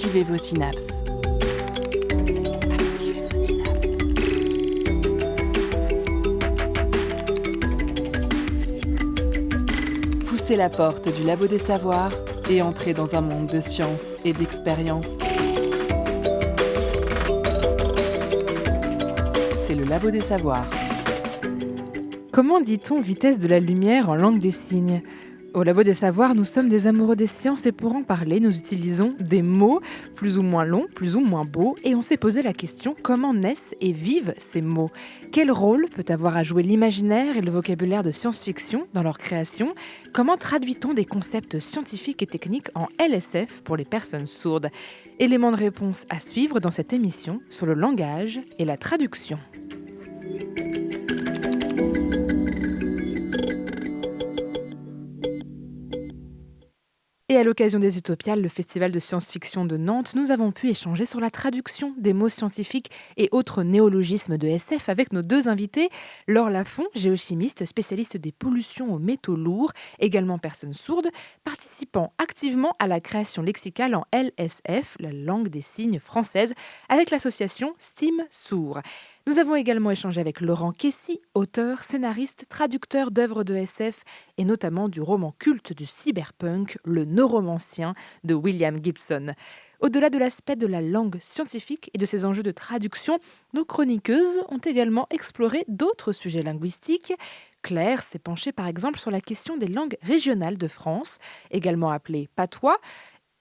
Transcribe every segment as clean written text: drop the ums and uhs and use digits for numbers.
Activez vos synapses. Activez vos synapses. Poussez la porte du Labo des Savoirs et entrez dans un monde de science et d'expérience. C'est le Labo des Savoirs. Comment dit-on vitesse de la lumière en langue des signes ? Au Labo des Savoirs, nous sommes des amoureux des sciences et pour en parler, nous utilisons des mots plus ou moins longs, plus ou moins beaux, et on s'est posé la question comment naissent et vivent ces mots ? Quel rôle peut avoir à jouer l'imaginaire et le vocabulaire de science-fiction dans leur création ? Comment traduit-on des concepts scientifiques et techniques en LSF pour les personnes sourdes ? Éléments de réponse à suivre dans cette émission sur le langage et la traduction. Et à l'occasion des Utopiales, le festival de science-fiction de Nantes, nous avons pu échanger sur la traduction des mots scientifiques et autres néologismes de SF avec nos deux invités, Laure Lafont, géochimiste, spécialiste des pollutions aux métaux lourds, également personne sourde, participant activement à la création lexicale en LSF, la langue des signes française, avec l'association STEAM Sourd. Nous avons également échangé avec Laurent Kessy, auteur, scénariste, traducteur d'œuvres de SF et notamment du roman culte du cyberpunk, Le Neuromancien de William Gibson. Au-delà de l'aspect de la langue scientifique et de ses enjeux de traduction, nos chroniqueuses ont également exploré d'autres sujets linguistiques. Claire s'est penchée par exemple sur la question des langues régionales de France, également appelées patois.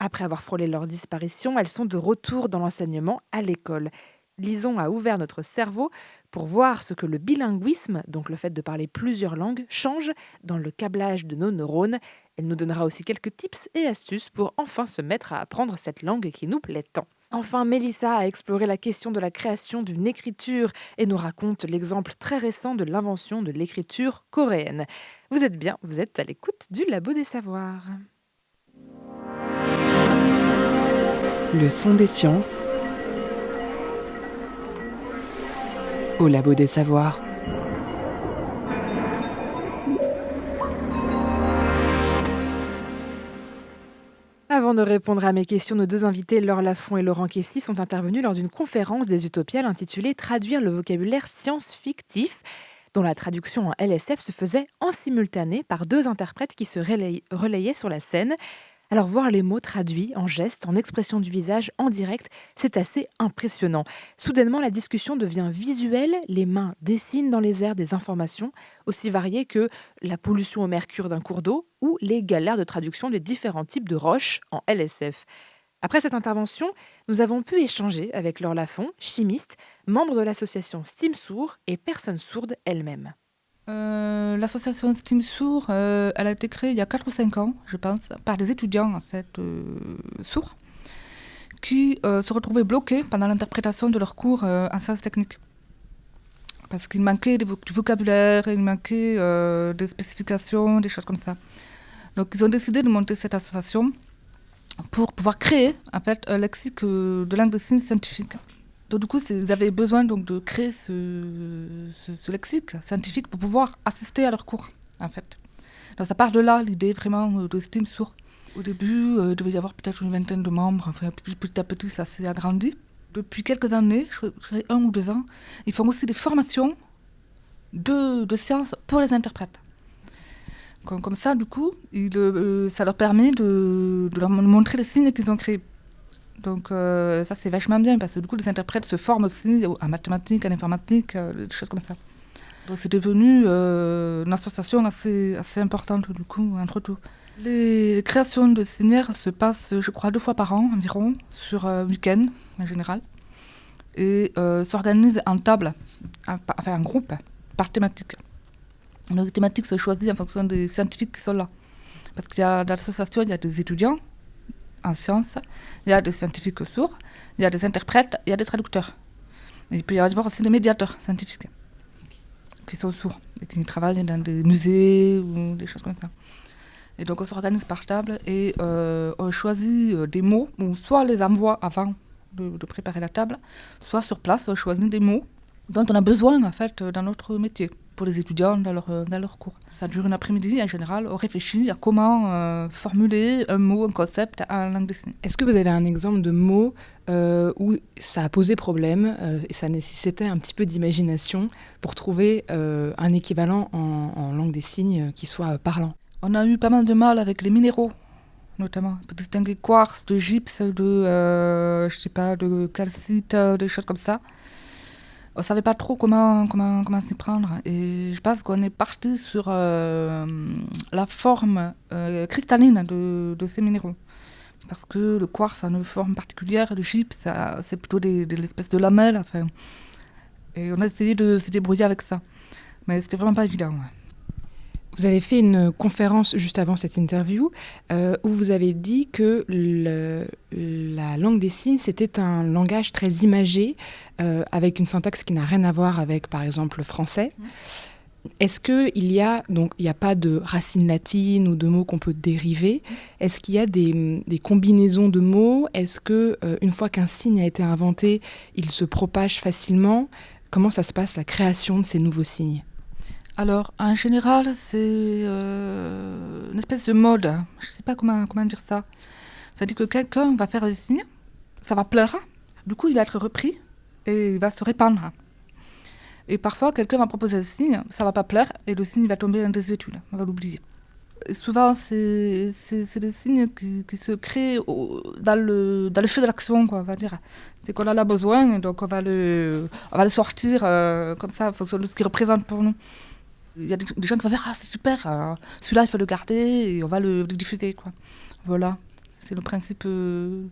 Après avoir frôlé leur disparition, elles sont de retour dans l'enseignement à l'école. Lison a ouvert notre cerveau pour voir ce que le bilinguisme, donc le fait de parler plusieurs langues, change dans le câblage de nos neurones. Elle nous donnera aussi quelques tips et astuces pour enfin se mettre à apprendre cette langue qui nous plaît tant. Enfin, Mélissa a exploré la question de la création d'une écriture et nous raconte l'exemple très récent de l'invention de l'écriture coréenne. Vous êtes bien, vous êtes à l'écoute du Labo des Savoirs. Le son des sciences au Labo des Savoirs. Avant de répondre à mes questions, nos deux invités, Laure Lafont et Laurent Kessy, sont intervenus lors d'une conférence des Utopiales intitulée « Traduire le vocabulaire science-fictif », dont la traduction en LSF se faisait en simultané par deux interprètes qui se relayaient sur la scène. Alors voir les mots traduits en gestes, en expression du visage, en direct, c'est assez impressionnant. Soudainement, la discussion devient visuelle, les mains dessinent dans les airs des informations, aussi variées que la pollution au mercure d'un cours d'eau ou les galères de traduction des différents types de roches en LSF. Après cette intervention, nous avons pu échanger avec Laure Lafont, chimiste, membre de l'association STEAM Sourd et personne sourde elle-même. L'association STEAM Sourd, elle a été créée il y a 4 ou 5 ans, je pense, par des étudiants en fait, sourds qui se retrouvaient bloqués pendant l'interprétation de leurs cours en sciences techniques. Parce qu'il manquait du vocabulaire, il manquait des spécifications, des choses comme ça. Donc ils ont décidé de monter cette association pour pouvoir créer en fait, un lexique de langue de signes scientifique. Donc, du coup, ils avaient besoin donc, de créer ce lexique scientifique pour pouvoir assister à leurs cours, en fait. Donc, ça part de là, l'idée vraiment de STEAM Sourd. Au début, il devait y avoir peut-être une vingtaine de membres. Enfin, petit à petit, ça s'est agrandi. Depuis quelques années, je dirais 1 ou 2 ans, ils font aussi des formations de sciences pour les interprètes. Comme ça, du coup, ça leur permet de leur montrer les signes qu'ils ont créés. Donc ça c'est vachement bien parce que du coup les interprètes se forment aussi en mathématiques, en informatique, des choses comme ça. Donc c'est devenu une association assez importante du coup entre tout. Les créations de signaires se passent je crois 2 fois par an environ sur week-end en général et s'organisent en table, en groupe, par thématique. Les thématiques sont choisies en fonction des scientifiques qui sont là. Parce qu'il y a dans l'association il y a des étudiants en sciences, il y a des scientifiques sourds, il y a des interprètes, il y a des traducteurs. Et il peut y avoir aussi des médiateurs scientifiques qui sont sourds et qui travaillent dans des musées ou des choses comme ça. Et donc on s'organise par table et on choisit des mots, ou soit on les envoie avant de préparer la table, soit sur place on choisit des mots dont on a besoin en fait dans notre métier. pour les étudiants dans leur cours. Ça dure une après-midi, en général, on réfléchit à comment formuler un mot, un concept en langue des signes. Est-ce que vous avez un exemple de mot où ça a posé problème et ça nécessitait un petit peu d'imagination pour trouver un équivalent en langue des signes qui soit parlant? On a eu pas mal de mal avec les minéraux, notamment, pour distinguer quartz de gypse, de calcite, des choses comme ça. On ne savait pas trop comment s'y prendre. Et je pense qu'on est parti sur la forme cristalline de ces minéraux. Parce que le quartz a une forme particulière, le gypse, c'est plutôt des espèces de lamelles. Enfin. Et on a essayé de se débrouiller avec ça. Mais c'était vraiment pas évident. Ouais. Vous avez fait une conférence juste avant cette interview où vous avez dit que la langue des signes, c'était un langage très imagé, avec une syntaxe qui n'a rien à voir avec, par exemple, le français. Est-ce qu'il y a, donc il n'y a pas de racines latines ou de mots qu'on peut dériver? Est-ce qu'il y a des combinaisons de mots? Est-ce que une fois qu'un signe a été inventé, il se propage facilement? Comment ça se passe, la création de ces nouveaux signes? Alors, en général, c'est une espèce de mode. Je ne sais pas comment dire ça. C'est-à-dire que quelqu'un va faire un signe, ça va plaire, du coup, il va être repris et il va se répandre. Et parfois, quelqu'un va proposer un signe, ça ne va pas plaire et le signe va tomber en désuétude, on va l'oublier. Et souvent, c'est des signes qui se créent dans le feu de l'action, quoi, on va dire. C'est qu'on en a besoin, donc on va le sortir comme ça, en fonction de ce qu'il représente pour nous. Il y a des gens qui vont dire « Ah, c'est super, celui-là, il faut le garder et on va le diffuser. » quoi. Voilà, c'est le principe de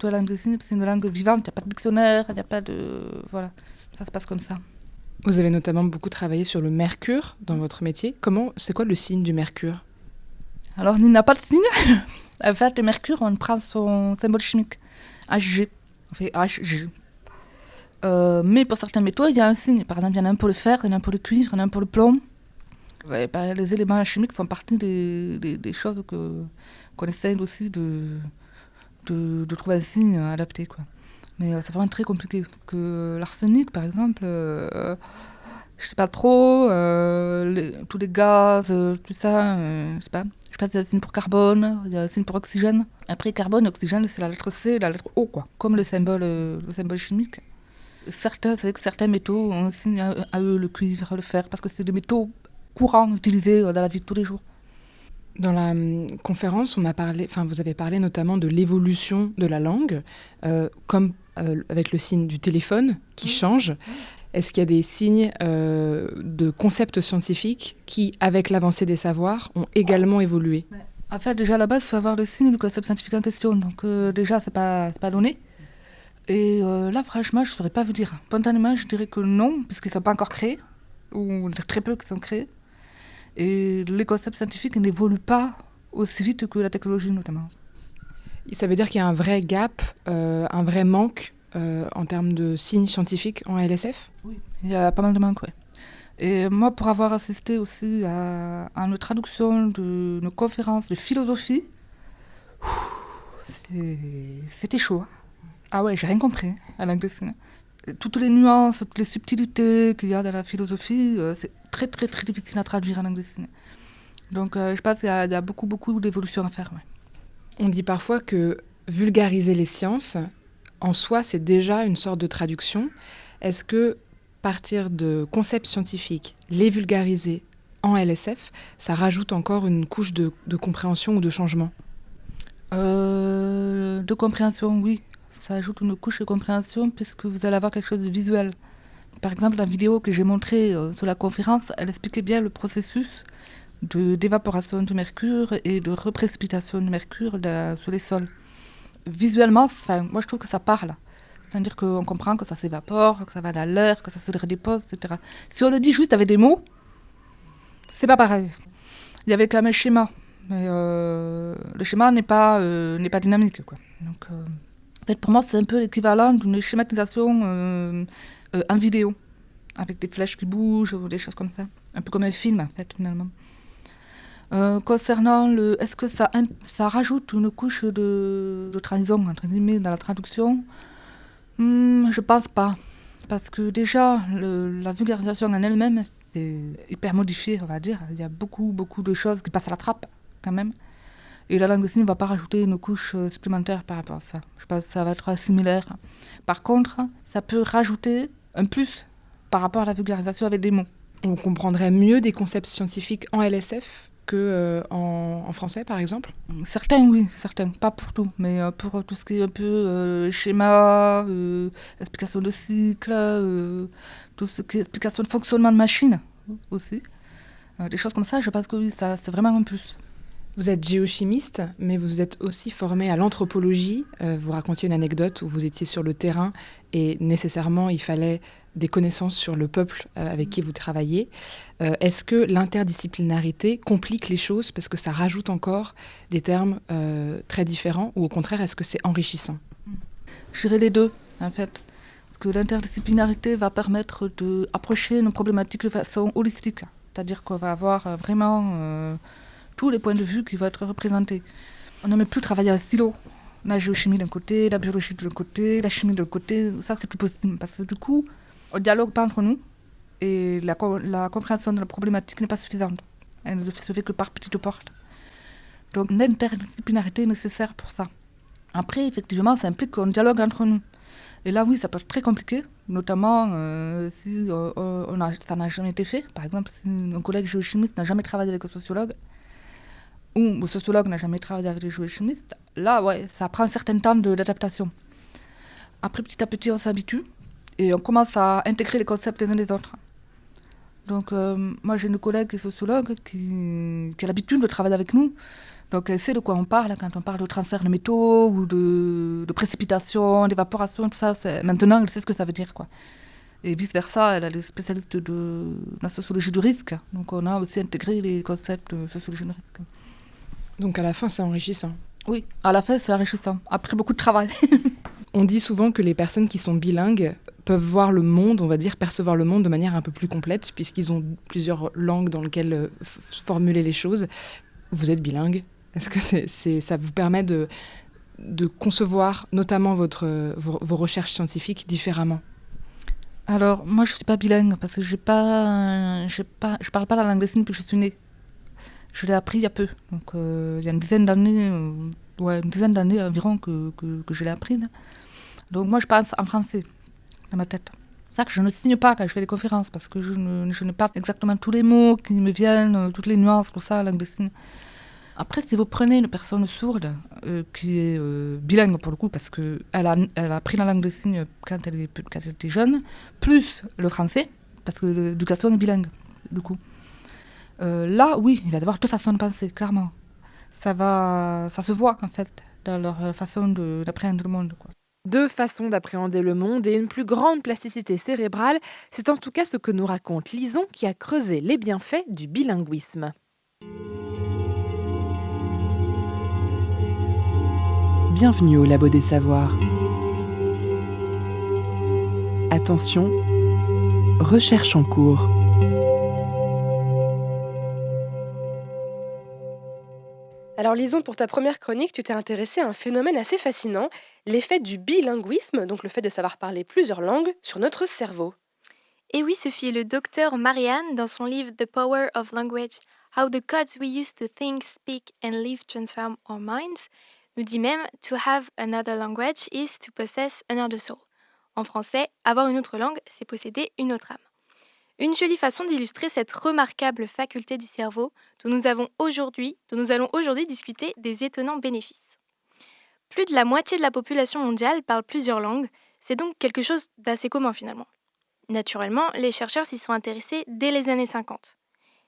la langue des signes. C'est une langue vivante, il n'y a pas de dictionnaire, il n'y a pas de... Voilà, ça se passe comme ça. Vous avez notamment beaucoup travaillé sur le mercure dans votre métier. C'est quoi le signe du mercure? Alors, il n'a pas de signe. En fait, le mercure, on prend son symbole chimique, Hg. On fait Hg. Mais pour certains métaux, il y a un signe. Par exemple, il y en a un pour le fer, il y en a un pour le cuivre, il y en a un pour le plomb. Ouais, les éléments chimiques font partie des choses qu'on essaye aussi de trouver un signe adapté. Quoi. Mais c'est vraiment très compliqué. Parce que l'arsenic, par exemple, je sais pas trop, tous les gaz, tout ça, je sais pas. Je pense qu'il y a un signe pour carbone, il y a un signe pour oxygène. Après, carbone et oxygène, c'est la lettre C et la lettre O, quoi. Comme le symbole chimique. C'est vrai que certains métaux ont un signe à eux, le cuivre, le fer, parce que c'est des métaux courants utilisés dans la vie de tous les jours. Dans la conférence, vous avez parlé notamment de l'évolution de la langue, comme avec le signe du téléphone qui change. Est-ce qu'il y a des signes de concepts scientifiques qui, avec l'avancée des savoirs, ont également évolué? En fait, déjà à la base, il faut avoir le signe du concept scientifique en question. Donc déjà, c'est pas donné. Et là, franchement, je ne saurais pas vous dire. Spontanément, je dirais que non, puisqu'ils ne sont pas encore créés, ou très peu qui sont créés. Et les concepts scientifiques n'évoluent pas aussi vite que la technologie, notamment. Ça veut dire qu'il y a un vrai gap, un vrai manque en termes de signes scientifiques en LSF? Oui, il y a pas mal de manques, oui. Et moi, pour avoir assisté aussi à une traduction d'une conférence de philosophie, c'était chaud. Ah ouais, j'ai rien compris à langue des signes. Toutes les nuances, toutes les subtilités qu'il y a dans la philosophie, c'est très très très difficile à traduire en langue des signes. Donc je pense qu'il y a beaucoup d'évolutions à faire. Ouais. On dit parfois que vulgariser les sciences, en soi, c'est déjà une sorte de traduction. Est-ce que partir de concepts scientifiques, les vulgariser en LSF, ça rajoute encore une couche de compréhension ou de changement? De compréhension, oui. Ça ajoute une couche de compréhension puisque vous allez avoir quelque chose de visuel. Par exemple, la vidéo que j'ai montrée sur la conférence, elle expliquait bien le processus d'évaporation du mercure et de reprécipitation du mercure sur les sols. Visuellement, moi je trouve que ça parle. C'est-à-dire qu'on comprend que ça s'évapore, que ça va dans l'air, que ça se redépose, etc. Si on le dit juste avec des mots, c'est pas pareil. Il y avait quand même un schéma, mais le schéma n'est pas dynamique, quoi. Donc, en fait, pour moi, c'est un peu l'équivalent d'une schématisation en vidéo, avec des flèches qui bougent ou des choses comme ça. Un peu comme un film, en fait, finalement. Concernant est-ce que ça rajoute une couche de trahison, entre guillemets, dans la traduction? Je pense pas. Parce que déjà, la vulgarisation en elle-même, c'est hyper modifié, on va dire. Il y a beaucoup de choses qui passent à la trappe, quand même. Et la langue des signes ne va pas rajouter une couche supplémentaire par rapport à ça. Je pense que ça va être similaire. Par contre, ça peut rajouter un plus par rapport à la vulgarisation avec des mots. On comprendrait mieux des concepts scientifiques en LSF que en français, par exemple? Certains, oui, certains. Pas pour tout, mais pour tout ce qui est un peu schéma, explication de cycle, tout ce qui est explication de fonctionnement de machine aussi. Des choses comme ça, je pense que oui, ça, c'est vraiment un plus. Vous êtes géochimiste, mais vous êtes aussi formé à l'anthropologie. Vous racontiez une anecdote où vous étiez sur le terrain et nécessairement il fallait des connaissances sur le peuple avec qui vous travaillez. Est-ce que l'interdisciplinarité complique les choses parce que ça rajoute encore des termes très différents, ou au contraire, est-ce que c'est enrichissant? Je dirais les deux, en fait. Parce que l'interdisciplinarité va permettre d'approcher nos problématiques de façon holistique. C'est-à-dire qu'on va avoir vraiment tous les points de vue qui vont être représentés. On n'aime plus travailler à silo. La géochimie d'un côté, la biologie de l'autre côté, la chimie de l'autre côté. Ça, c'est plus possible. Parce que du coup, on ne dialogue pas entre nous et la compréhension de la problématique n'est pas suffisante. Elle ne se fait que par petites portes. Donc l'interdisciplinarité est nécessaire pour ça. Après, effectivement, ça implique qu'on dialogue entre nous. Et là, oui, ça peut être très compliqué, notamment si ça n'a jamais été fait. Par exemple, si un collègue géochimiste n'a jamais travaillé avec un sociologue, ou le sociologue n'a jamais travaillé avec les géochimistes, là, ouais, ça prend un certain temps d'adaptation. Après, petit à petit, on s'habitue et on commence à intégrer les concepts les uns des autres. Donc, moi, j'ai une collègue qui est sociologue qui a l'habitude de travailler avec nous. Donc, elle sait de quoi on parle quand on parle de transfert de métaux ou de précipitation, d'évaporation, tout ça. Maintenant, elle sait ce que ça veut dire, quoi. Et vice-versa, elle est spécialiste de la sociologie du risque. Donc, on a aussi intégré les concepts de sociologie du risque. Donc, à la fin, c'est enrichissant. Oui, à la fin, c'est enrichissant. Après beaucoup de travail. On dit souvent que les personnes qui sont bilingues peuvent voir le monde, on va dire, percevoir le monde de manière un peu plus complète, puisqu'ils ont plusieurs langues dans lesquelles formuler les choses. Vous êtes bilingue. Est-ce que ça vous permet de concevoir notamment vos recherches scientifiques différemment? Alors, moi, je ne suis pas bilingue parce que je parle pas la langue des signes depuis que je suis née. Je l'ai appris il y a peu. Donc, il y a une dizaine d'années environ que je l'ai apprise. Donc, moi, je pense en français dans ma tête. C'est ça que je ne signe pas quand je fais des conférences parce que je n'ai pas exactement tous les mots qui me viennent, toutes les nuances, tout ça, la langue des signes. Après, si vous prenez une personne sourde qui est bilingue pour le coup, parce qu'elle a appris la langue des signes quand elle était jeune, plus le français, parce que l'éducation est bilingue, du coup. Là, oui, il va y avoir deux façons de penser, clairement. Ça se voit, en fait, dans leur façon d'appréhender le monde, quoi. Deux façons d'appréhender le monde et une plus grande plasticité cérébrale, c'est en tout cas ce que nous raconte Lison qui a creusé les bienfaits du bilinguisme. Bienvenue au Labo des Savoirs. Attention, recherche en cours. Alors Lison, pour ta première chronique, tu t'es intéressée à un phénomène assez fascinant, l'effet du bilinguisme, donc le fait de savoir parler plusieurs langues, sur notre cerveau. Et oui, Sophie, le docteur Marianne, dans son livre The Power of Language, How the Codes we use to think, speak and live transform our minds, nous dit même To have another language is to possess another soul. En français, avoir une autre langue, c'est posséder une autre âme. Une jolie façon d'illustrer cette remarquable faculté du cerveau dont nous allons aujourd'hui discuter des étonnants bénéfices. Plus de la moitié de la population mondiale parle plusieurs langues, c'est donc quelque chose d'assez commun finalement. Naturellement, les chercheurs s'y sont intéressés dès les années 50.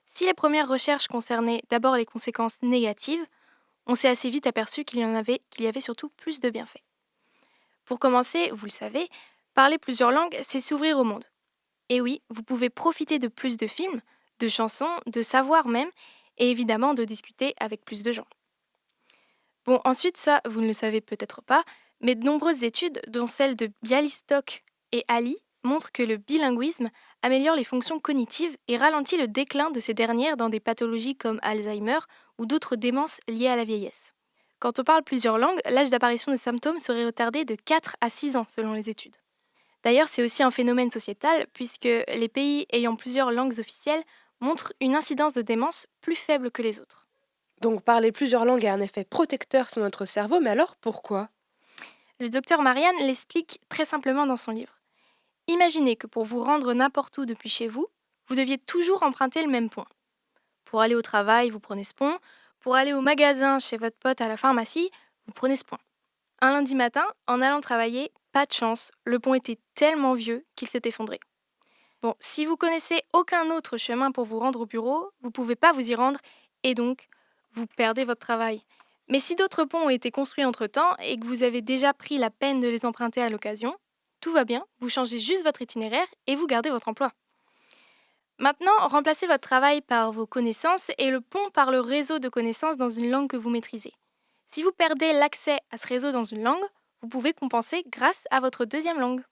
Si les premières recherches concernaient d'abord les conséquences négatives, on s'est assez vite aperçu qu'il y avait surtout plus de bienfaits. Pour commencer, vous le savez, parler plusieurs langues, c'est s'ouvrir au monde. Et oui, vous pouvez profiter de plus de films, de chansons, de savoir même, et évidemment de discuter avec plus de gens. Bon, ensuite ça, vous ne le savez peut-être pas, mais de nombreuses études, dont celle de Bialystok et Ali, montrent que le bilinguisme améliore les fonctions cognitives et ralentit le déclin de ces dernières dans des pathologies comme Alzheimer ou d'autres démences liées à la vieillesse. Quand on parle plusieurs langues, l'âge d'apparition des symptômes serait retardé de 4 à 6 ans selon les études. D'ailleurs, c'est aussi un phénomène sociétal, puisque les pays ayant plusieurs langues officielles montrent une incidence de démence plus faible que les autres. Donc parler plusieurs langues a un effet protecteur sur notre cerveau, mais alors pourquoi? Le docteur Marianne l'explique très simplement dans son livre. Imaginez que pour vous rendre n'importe où depuis chez vous, vous deviez toujours emprunter le même pont. Pour aller au travail, vous prenez ce pont. Pour aller au magasin chez votre pote à la pharmacie, vous prenez ce pont. Un lundi matin, en allant travailler, pas de chance, le pont était tellement vieux qu'il s'est effondré. Bon, si vous connaissez aucun autre chemin pour vous rendre au bureau, vous ne pouvez pas vous y rendre et donc vous perdez votre travail. Mais si d'autres ponts ont été construits entre-temps et que vous avez déjà pris la peine de les emprunter à l'occasion, tout va bien, vous changez juste votre itinéraire et vous gardez votre emploi. Maintenant, remplacez votre travail par vos connaissances et le pont par le réseau de connaissances dans une langue que vous maîtrisez. Si vous perdez l'accès à ce réseau dans une langue, vous pouvez compenser grâce à votre deuxième langue.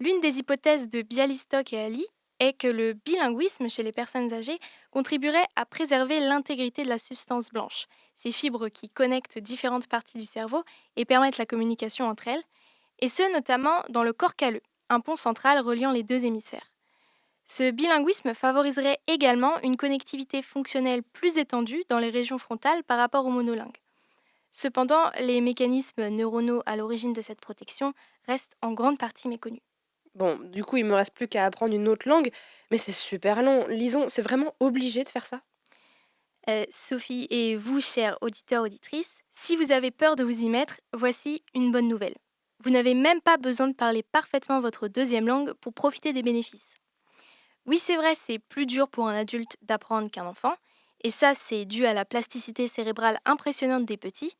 L'une des hypothèses de Bialystok et Ali est que le bilinguisme chez les personnes âgées contribuerait à préserver l'intégrité de la substance blanche, ces fibres qui connectent différentes parties du cerveau et permettent la communication entre elles, et ce notamment dans le corps calleux, un pont central reliant les deux hémisphères. Ce bilinguisme favoriserait également une connectivité fonctionnelle plus étendue dans les régions frontales par rapport aux monolingues. Cependant, les mécanismes neuronaux à l'origine de cette protection restent en grande partie méconnus. Bon, du coup, il me reste plus qu'à apprendre une autre langue, mais c'est super long. Lison, c'est vraiment obligé de faire ça? Sophie et vous, chers auditeurs, auditrices, si vous avez peur de vous y mettre, voici une bonne nouvelle. Vous n'avez même pas besoin de parler parfaitement votre deuxième langue pour profiter des bénéfices. Oui, c'est vrai, c'est plus dur pour un adulte d'apprendre qu'un enfant, et ça, c'est dû à la plasticité cérébrale impressionnante des petits,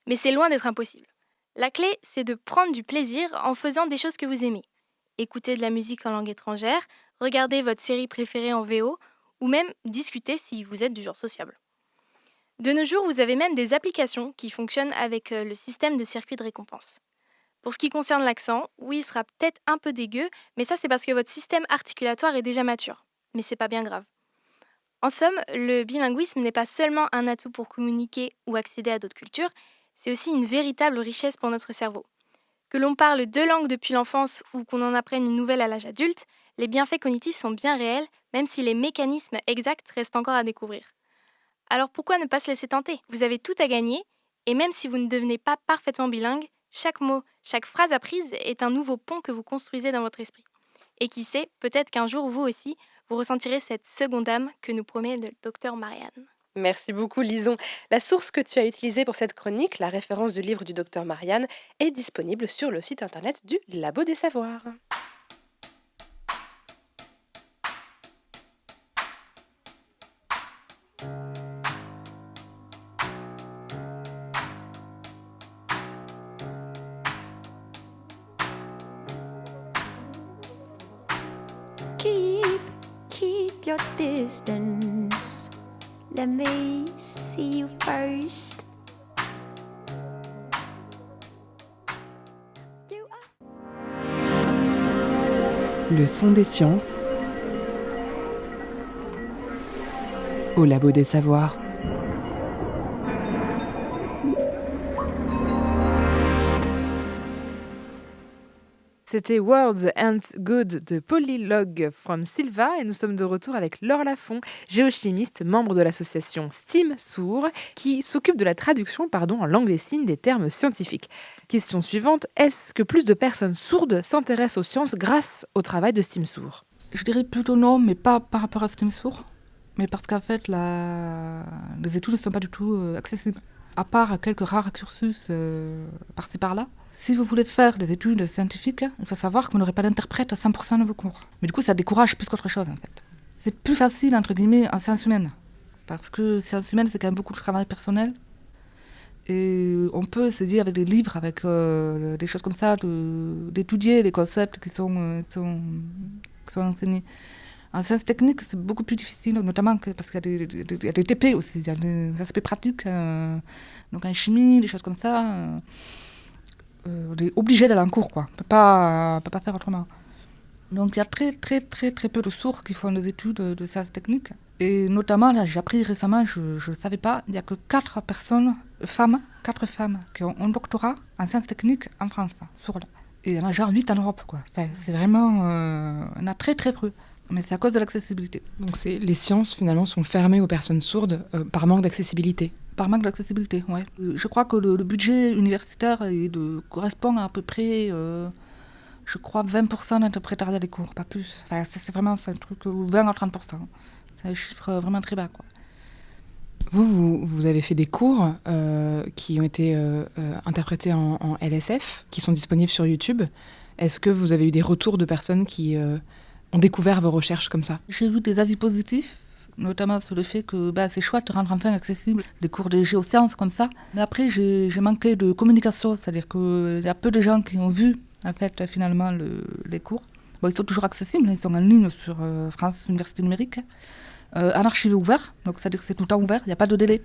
mais c'est loin d'être impossible. La clé, c'est de prendre du plaisir en faisant des choses que vous aimez. Écouter de la musique en langue étrangère, regarder votre série préférée en VO, ou même discuter si vous êtes du genre sociable. De nos jours, vous avez même des applications qui fonctionnent avec le système de circuit de récompense. Pour ce qui concerne l'accent, oui, il sera peut-être un peu dégueu, mais ça c'est parce que votre système articulatoire est déjà mature. Mais c'est pas bien grave. En somme, le bilinguisme n'est pas seulement un atout pour communiquer ou accéder à d'autres cultures, c'est aussi une véritable richesse pour notre cerveau. Que l'on parle deux langues depuis l'enfance ou qu'on en apprenne une nouvelle à l'âge adulte, les bienfaits cognitifs sont bien réels, même si les mécanismes exacts restent encore à découvrir. Alors pourquoi ne pas se laisser tenter? Vous avez tout à gagner, et même si vous ne devenez pas parfaitement bilingue, chaque mot, chaque phrase apprise est un nouveau pont que vous construisez dans votre esprit. Et qui sait, peut-être qu'un jour, vous aussi, vous ressentirez cette seconde âme que nous promet le docteur Marianne. Merci beaucoup, Lison. La source que tu as utilisée pour cette chronique, la référence du livre du docteur Marianne, est disponible sur le site internet du Labo des Savoirs. Keep your distance. Let me see you first. Le son des sciences au Labo des Savoirs. C'était Words Ain't Good de Polylog from Silva et nous sommes de retour avec Laure Lafont, géochimiste, membre de l'association STEAM Sourd, qui s'occupe de la traduction en langue des signes des termes scientifiques. Question suivante, est-ce que plus de personnes sourdes s'intéressent aux sciences grâce au travail de STEAM Sourd? Je dirais plutôt non, mais pas par rapport à STEAM Sourd, mais parce qu'en fait, les études ne sont pas du tout accessibles. À part quelques rares cursus par-ci par-là. Si vous voulez faire des études scientifiques, il faut savoir que vous n'aurez pas d'interprète à 100% de vos cours. Mais du coup, ça décourage plus qu'autre chose, en fait. C'est plus facile, entre guillemets, en sciences humaines. Parce que sciences humaines, c'est quand même beaucoup de travail personnel. Et on peut essayer avec des livres, avec des choses comme ça, d'étudier les concepts qui sont enseignés. En sciences techniques, c'est beaucoup plus difficile, notamment parce qu'il y a des TP aussi, il y a des aspects pratiques. Donc en chimie, des choses comme ça. On est obligé d'aller en cours, quoi. On ne peut pas faire autrement. Donc il y a très peu de sourds qui font des études de sciences techniques. Et notamment, là, j'ai appris récemment, je ne savais pas, il n'y a que 4 femmes qui ont un doctorat en sciences techniques en France, sourdes. Et il y en a genre 8 en Europe, quoi. Enfin, c'est vraiment... il y en a très très peu. Mais c'est à cause de l'accessibilité. Donc les sciences finalement sont fermées aux personnes sourdes par manque d'accessibilité. Par manque d'accessibilité, ouais. Je crois que le budget universitaire correspond à peu près, je crois, 20% d'interprétariat des cours, pas plus. Enfin, c'est vraiment un truc, 20 à 30%. C'est un chiffre vraiment très bas, quoi. Vous avez fait des cours qui ont été interprétés en LSF, qui sont disponibles sur YouTube. Est-ce que vous avez eu des retours de personnes qui ont découvert vos recherches comme ça ? J'ai eu des avis positifs, notamment sur le fait que c'est chouette de rendre enfin accessible des cours de géosciences comme ça. Mais après, j'ai manqué de communication, c'est-à-dire qu'il y a peu de gens qui ont vu en fait, finalement les cours. Bon, ils sont toujours accessibles, ils sont en ligne sur France Université Numérique. En archivé ouvert, donc c'est-à-dire que c'est tout le temps ouvert, il n'y a pas de délai.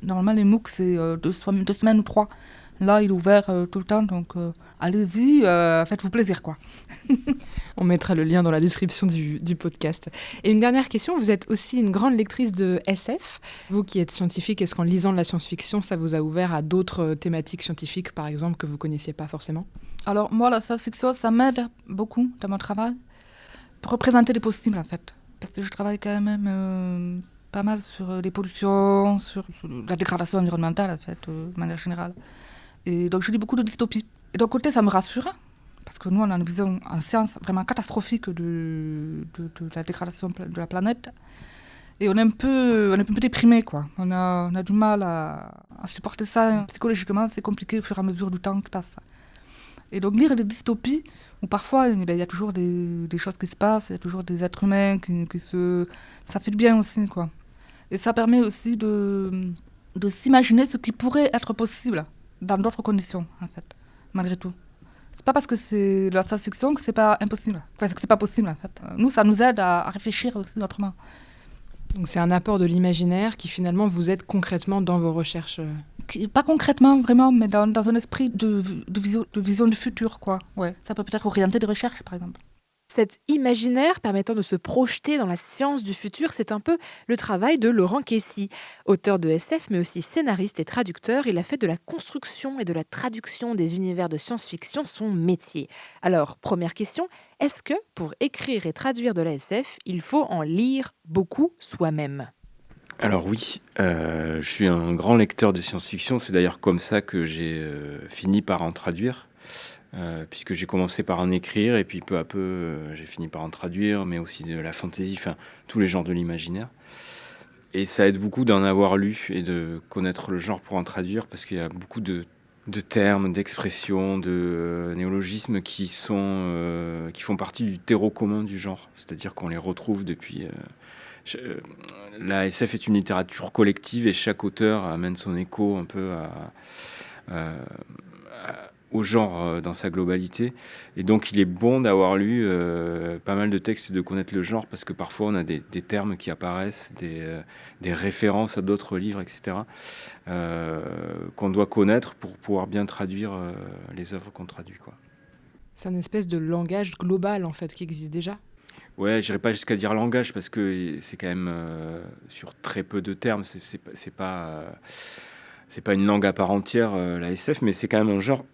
Normalement, les MOOC, c'est 2 semaines ou 3. Là, il est ouvert tout le temps, donc allez-y, faites-vous plaisir, quoi. On mettra le lien dans la description du podcast. Et une dernière question, vous êtes aussi une grande lectrice de SF. Vous qui êtes scientifique, est-ce qu'en lisant de la science-fiction, ça vous a ouvert à d'autres thématiques scientifiques, par exemple, que vous ne connaissiez pas forcément ? Alors, moi, la science-fiction, ça m'aide beaucoup dans mon travail pour représenter les possibles, en fait. Parce que je travaille quand même pas mal sur les pollutions, sur la dégradation environnementale, en fait, de manière générale. Et donc, je lis beaucoup de dystopies. Et d'un côté, ça me rassure, parce que nous, on a une vision en science vraiment catastrophique de la dégradation de la planète. Et on est un peu déprimé, quoi. On a du mal à supporter ça. Psychologiquement, c'est compliqué au fur et à mesure du temps qui passe. Et donc, lire des dystopies, où parfois, il y a toujours des choses qui se passent, il y a toujours des êtres humains ça fait du bien aussi, quoi. Et ça permet aussi de s'imaginer ce qui pourrait être possible dans d'autres conditions, en fait, malgré tout. C'est pas parce que c'est la science-fiction que c'est pas impossible. Enfin, que c'est pas possible, en fait. Nous, ça nous aide à réfléchir aussi autrement. Donc c'est un apport de l'imaginaire qui finalement vous aide concrètement dans vos recherches. Pas concrètement vraiment, mais dans un esprit de vision du futur, quoi. Ouais. Ça peut peut-être orienter des recherches, par exemple. Cet imaginaire permettant de se projeter dans la science du futur, c'est un peu le travail de Laurent Kessy. Auteur de SF, mais aussi scénariste et traducteur, il a fait de la construction et de la traduction des univers de science-fiction son métier. Alors, première question, est-ce que pour écrire et traduire de la SF, il faut en lire beaucoup soi-même ? Alors oui, je suis un grand lecteur de science-fiction, c'est d'ailleurs comme ça que j'ai fini par en traduire. Puisque j'ai commencé par en écrire et puis peu à peu j'ai fini par en traduire, mais aussi de la fantasy, enfin tous les genres de l'imaginaire. Et ça aide beaucoup d'en avoir lu et de connaître le genre pour en traduire, parce qu'il y a beaucoup de termes, d'expressions, de néologismes qui font partie du terreau commun du genre, c'est-à-dire qu'on les retrouve depuis... la SF est une littérature collective et chaque auteur amène son écho un peu au genre dans sa globalité, et donc il est bon d'avoir lu pas mal de textes et de connaître le genre, parce que parfois on a des termes qui apparaissent, des références à d'autres livres, etc., qu'on doit connaître pour pouvoir bien traduire les œuvres qu'on traduit, quoi. C'est une espèce de langage global en fait qui existe déjà. Ouais, j'irai pas jusqu'à dire langage, parce que c'est quand même sur très peu de termes, c'est pas une langue à part entière, la SF, mais c'est quand même un genre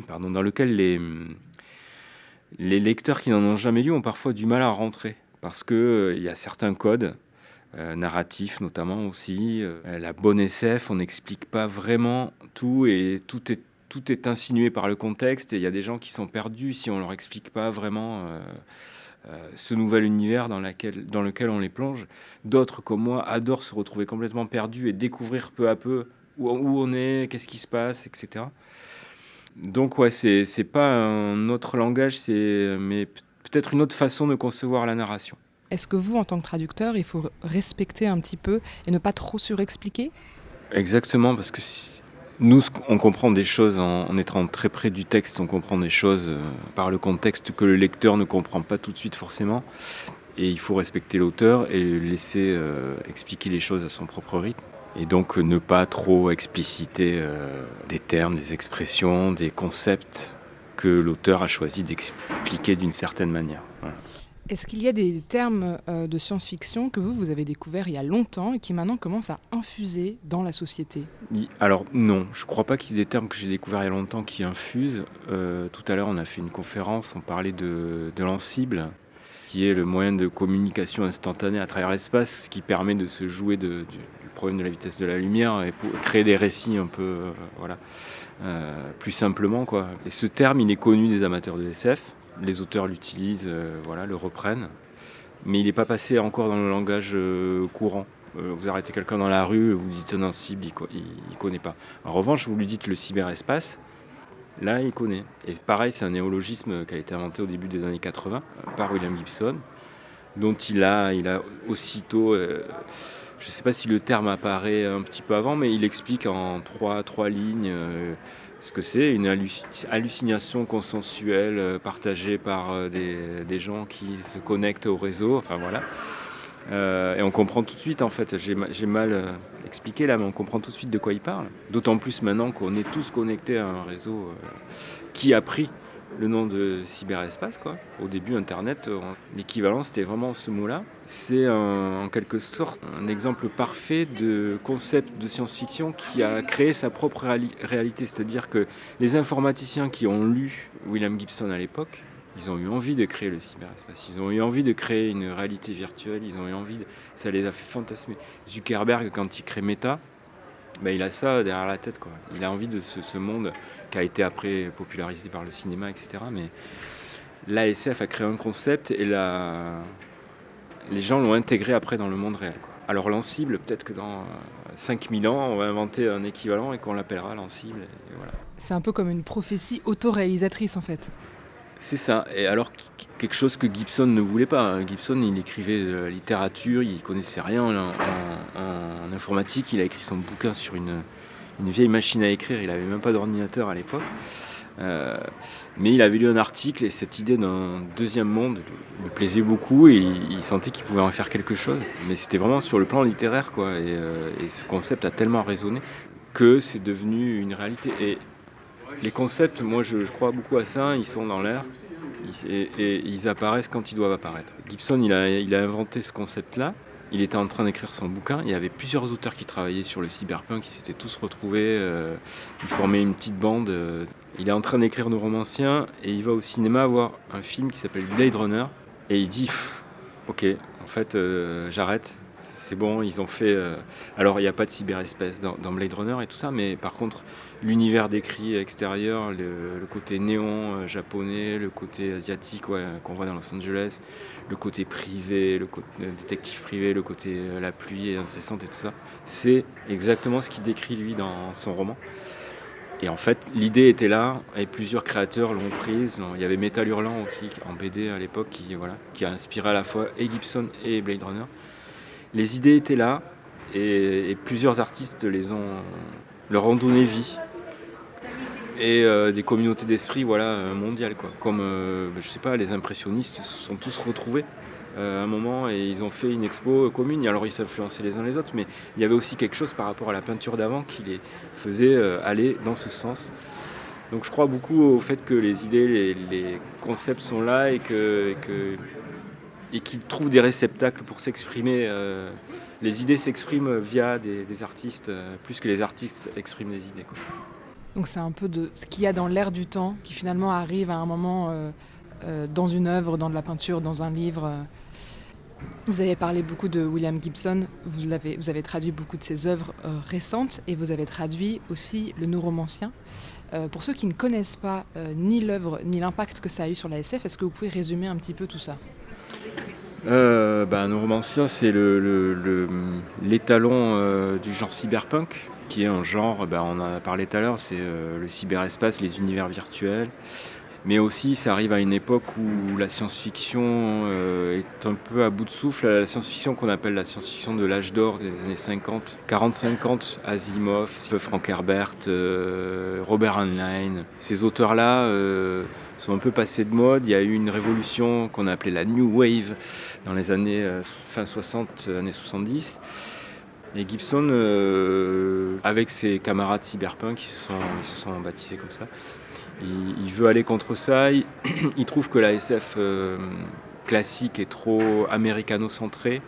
pardon, dans lequel les lecteurs qui n'en ont jamais lu ont parfois du mal à rentrer, parce que il y a certains codes narratifs notamment aussi. La bonne SF, on n'explique pas vraiment tout, et tout est insinué par le contexte, et il y a des gens qui sont perdus si on leur explique pas vraiment ce nouvel univers dans lequel on les plonge. D'autres, comme moi, adorent se retrouver complètement perdus et découvrir peu à peu où on est, qu'est-ce qui se passe, etc. Donc ouais, c'est pas un autre langage, mais peut-être une autre façon de concevoir la narration. Est-ce que vous, en tant que traducteur, il faut respecter un petit peu et ne pas trop surexpliquer ? Exactement, parce que nous, on comprend des choses en étant très près du texte, on comprend des choses par le contexte que le lecteur ne comprend pas tout de suite forcément, et il faut respecter l'auteur et laisser expliquer les choses à son propre rythme. Et donc ne pas trop expliciter des termes, des expressions, des concepts que l'auteur a choisi d'expliquer d'une certaine manière. Voilà. Est-ce qu'il y a des termes de science-fiction que vous avez découverts il y a longtemps et qui maintenant commencent à infuser dans la société ? Alors non, je crois pas qu'il y ait des termes que j'ai découverts il y a longtemps qui infusent. Tout à l'heure, on a fait une conférence, on parlait de l'Ansible, qui est le moyen de communication instantanée à travers l'espace, qui permet de se jouer du problème de la vitesse de la lumière et pour créer des récits un peu plus simplement, quoi. Et ce terme, il est connu des amateurs de SF. Les auteurs l'utilisent, le reprennent. Mais il n'est pas passé encore dans le langage courant. Vous arrêtez quelqu'un dans la rue, vous dites un Ansible, il ne connaît pas. En revanche, vous lui dites le cyberespace, là, il connaît. Et pareil, c'est un néologisme qui a été inventé au début des années 80 par William Gibson, dont il a aussitôt... je ne sais pas si le terme apparaît un petit peu avant, mais il explique en trois lignes ce que c'est, une hallucination consensuelle partagée par des gens qui se connectent au réseau, enfin voilà. Et on comprend tout de suite, en fait, j'ai mal expliqué là, mais on comprend tout de suite de quoi il parle. D'autant plus maintenant qu'on est tous connectés à un réseau qui a pris le nom de cyberespace, quoi. Au début, Internet, l'équivalent, c'était vraiment ce mot-là. C'est en quelque sorte un exemple parfait de concept de science-fiction qui a créé sa propre réalité. C'est-à-dire que les informaticiens qui ont lu William Gibson à l'époque, ils ont eu envie de créer le cyberespace. Ils ont eu envie de créer une réalité virtuelle. Ils ont eu envie ça les a fait fantasmer. Zuckerberg, quand il crée Meta, il a ça derrière la tête, quoi. Il a envie de ce monde qui a été après popularisé par le cinéma, etc. Mais l'ASF a créé un concept et les gens l'ont intégré après dans le monde réel, quoi. Alors l'Ansible, peut-être que dans 5000 ans, on va inventer un équivalent et qu'on l'appellera l'Ansible. Et voilà. C'est un peu comme une prophétie autoréalisatrice en fait. C'est ça. Et alors, quelque chose que Gibson ne voulait pas. Gibson, il écrivait de la littérature, il connaissait rien en informatique. Il a écrit son bouquin sur une vieille machine à écrire. Il n'avait même pas d'ordinateur à l'époque. Mais il avait lu un article et cette idée d'un deuxième monde lui plaisait beaucoup et il sentait qu'il pouvait en faire quelque chose. Mais c'était vraiment sur le plan littéraire, quoi. Et ce concept a tellement résonné que c'est devenu une réalité. Et les concepts, moi je crois beaucoup à ça, ils sont dans l'air et ils apparaissent quand ils doivent apparaître. Gibson, il a inventé ce concept-là, il était en train d'écrire son bouquin, il y avait plusieurs auteurs qui travaillaient sur le cyberpunk, qui s'étaient tous retrouvés, ils formaient une petite bande. Il est en train d'écrire Nos Romanciens et il va au cinéma voir un film qui s'appelle Blade Runner et il dit « Ok, en fait j'arrête. » C'est bon, ils ont fait... Alors, il n'y a pas de cyberespace dans Blade Runner et tout ça, mais par contre, l'univers décrit extérieur, le côté néon japonais, le côté asiatique qu'on voit dans Los Angeles, le côté privé, le détective privé, le côté la pluie incessante et tout ça, c'est exactement ce qu'il décrit, lui, dans son roman. Et en fait, l'idée était là, et plusieurs créateurs l'ont prise. Il y avait Métal Hurlant aussi, en BD à l'époque, qui a inspiré à la fois et Gibson et Blade Runner. Les idées étaient là et plusieurs artistes leur ont donné vie. Et des communautés d'esprit mondiales, quoi. Comme, je sais pas, les impressionnistes se sont tous retrouvés à un moment et ils ont fait une expo commune. Alors ils s'influençaient les uns les autres, mais il y avait aussi quelque chose par rapport à la peinture d'avant qui les faisait aller dans ce sens. Donc je crois beaucoup au fait que les idées, les concepts sont là et qu'ils trouvent des réceptacles pour s'exprimer. Les idées s'expriment via des artistes, plus que les artistes expriment des idées, quoi. Donc c'est un peu de ce qu'il y a dans l'air du temps qui finalement arrive à un moment dans une œuvre, dans de la peinture, dans un livre. Vous avez parlé beaucoup de William Gibson, vous avez traduit beaucoup de ses œuvres récentes et vous avez traduit aussi le Nos Romanciens. Pour ceux qui ne connaissent pas ni l'œuvre ni l'impact que ça a eu sur la SF, est-ce que vous pouvez résumer un petit peu tout ça ? Nos Romanciens, c'est l'étalon du genre cyberpunk, qui est un genre, on en a parlé tout à l'heure, c'est le cyberespace, les univers virtuels. Mais aussi, ça arrive à une époque où la science-fiction est un peu à bout de souffle. La science-fiction qu'on appelle la science-fiction de l'âge d'or des années 50, 40-50, Asimov, Frank Herbert, Robert Heinlein. Ces auteurs-là sont un peu passés de mode. Il y a eu une révolution qu'on a appelée la New Wave dans les années fin 60, années 70. Et Gibson, avec ses camarades cyberpunk, ils se sont baptisés comme ça, il veut aller contre ça. Il trouve que la SF classique et trop américano-centré,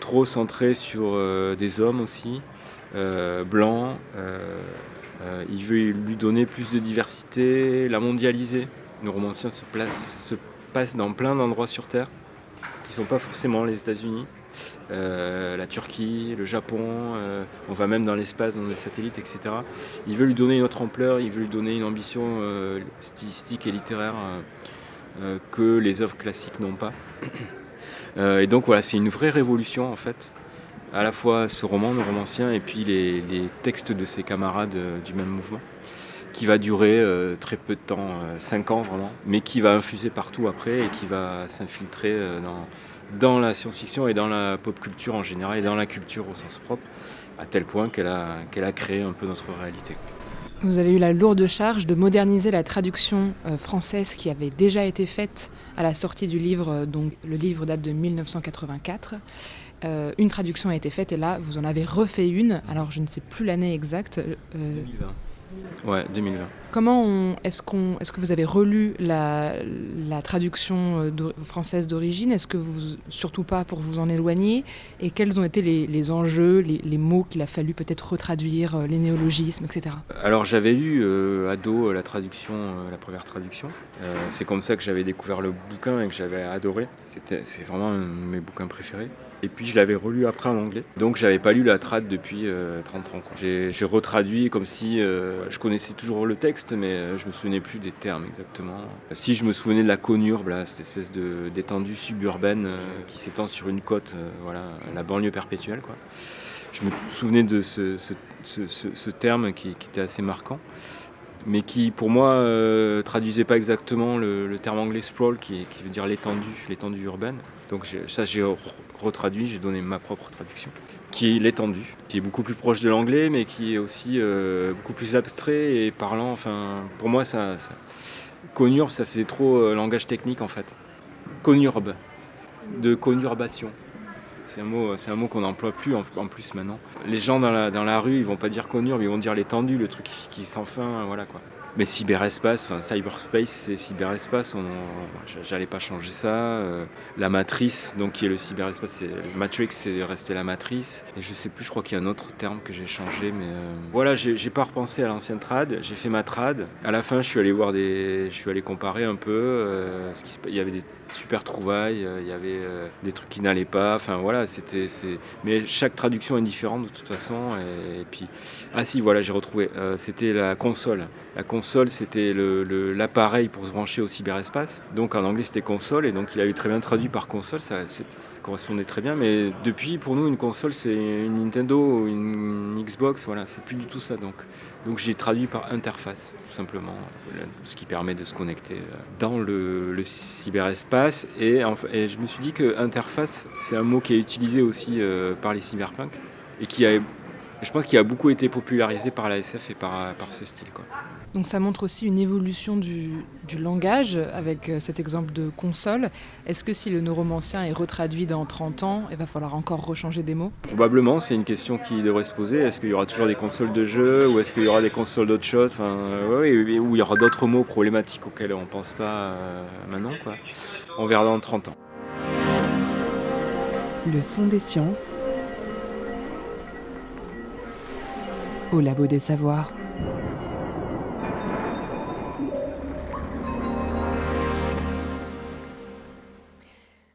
trop centré sur des hommes aussi, blancs. Il veut lui donner plus de diversité, la mondialiser. Le romancier se passe dans plein d'endroits sur Terre qui ne sont pas forcément les États-Unis. La Turquie, le Japon, on va même dans l'espace, dans des satellites, etc. Il veut lui donner une autre ampleur, il veut lui donner une ambition stylistique et littéraire que les œuvres classiques n'ont pas. Et donc voilà, c'est une vraie révolution en fait, à la fois ce roman, le romancien, et puis les textes de ses camarades du même mouvement, qui va durer très peu de temps, 5 ans vraiment, mais qui va infuser partout après et qui va s'infiltrer dans la science-fiction et dans la pop culture en général et dans la culture au sens propre, à tel point qu'elle a créé un peu notre réalité. Vous avez eu la lourde charge de moderniser la traduction française qui avait déjà été faite à la sortie du livre, donc le livre date de 1984. Une traduction a été faite et là, vous en avez refait une, alors je ne sais plus l'année exacte. 2020. Ouais, 2020. Comment est-ce que vous avez relu la traduction française d'origine ? Est-ce que vous, surtout pas pour vous en éloigner ? Et quels ont été les enjeux, les mots qu'il a fallu peut-être retraduire, les néologismes, etc. Alors j'avais lu ado la première traduction. C'est comme ça que j'avais découvert le bouquin et que j'avais adoré. C'est vraiment un de mes bouquins préférés. Et puis je l'avais relu après en anglais. Donc j'avais pas lu la trad depuis 30 ans. J'ai retraduit comme si je connaissais toujours le texte, mais je me souvenais plus des termes exactement. Si je me souvenais de la conurbe, là, cette espèce d'étendue suburbaine qui s'étend sur une côte, voilà, la banlieue perpétuelle, quoi. Je me souvenais de ce terme qui était assez marquant, mais qui pour moi traduisait pas exactement le terme anglais sprawl qui veut dire l'étendue urbaine. Donc j'ai retraduit, j'ai donné ma propre traduction, qui est l'étendue, qui est beaucoup plus proche de l'anglais, mais qui est aussi beaucoup plus abstrait et parlant. Enfin, pour moi, conurbe, ça faisait trop langage technique en fait. Conurbe, de conurbation. C'est un mot qu'on n'emploie plus en plus maintenant. Les gens dans la rue, ils vont pas dire conurbe, ils vont dire l'étendue, le truc qui est sans fin, voilà quoi. Mais cyberespace, enfin cyberspace, c'est cyberespace, j'allais pas changer ça. La matrice, donc qui est le cyberespace, c'est Matrix, c'est resté la matrice. Et je sais plus, je crois qu'il y a un autre terme que j'ai changé, mais voilà, j'ai pas repensé à l'ancienne trad, j'ai fait ma trad. À la fin, je suis allé comparer un peu. Il y avait des super trouvailles, il y avait des trucs qui n'allaient pas. Enfin voilà, mais chaque traduction est différente de toute façon. Et puis, ah si, voilà, j'ai retrouvé. C'était la console. La console, c'était l'appareil pour se brancher au cyberespace. Donc en anglais, c'était console, et donc il avait très bien traduit par console, ça correspondait très bien. Mais depuis, pour nous, une console, c'est une Nintendo ou une Xbox, voilà, c'est plus du tout ça. Donc j'ai traduit par interface, tout simplement, ce qui permet de se connecter dans le cyberespace. Et je me suis dit que interface, c'est un mot qui est utilisé aussi par les cyberpunks, et je pense qu'il a beaucoup été popularisé par la SF et par ce style, quoi. Donc ça montre aussi une évolution du langage avec cet exemple de console. Est-ce que si le neuromancien est retraduit dans 30 ans, il va falloir encore rechanger des mots ? Probablement, c'est une question qui devrait se poser. Est-ce qu'il y aura toujours des consoles de jeux, ou est-ce qu'il y aura des consoles d'autres choses, enfin, ou il y aura d'autres mots problématiques auxquels on ne pense pas maintenant, quoi. On verra dans 30 ans. Le son des sciences au Labo des Savoirs.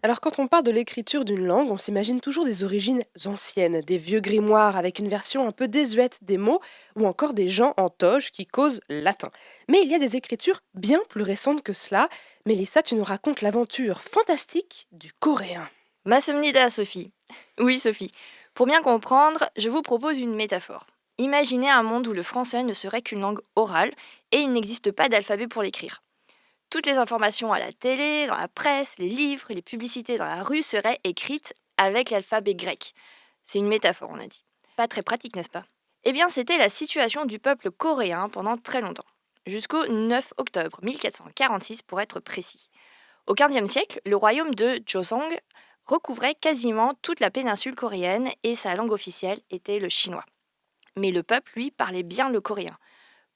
Alors quand on parle de l'écriture d'une langue, on s'imagine toujours des origines anciennes, des vieux grimoires avec une version un peu désuète des mots, ou encore des gens en toge qui causent latin. Mais il y a des écritures bien plus récentes que cela. Mélissa, tu nous racontes l'aventure fantastique du coréen. Masomnida, Sophie. Oui, Sophie. Pour bien comprendre, je vous propose une métaphore. Imaginez un monde où le français ne serait qu'une langue orale et il n'existe pas d'alphabet pour l'écrire. Toutes les informations à la télé, dans la presse, les livres, les publicités dans la rue seraient écrites avec l'alphabet grec. C'est une métaphore, on a dit. Pas très pratique, n'est-ce pas ? Eh bien, c'était la situation du peuple coréen pendant très longtemps. Jusqu'au 9 octobre 1446 pour être précis. Au XVe siècle, le royaume de Joseong recouvrait quasiment toute la péninsule coréenne et sa langue officielle était le chinois. Mais le peuple, lui, parlait bien le coréen.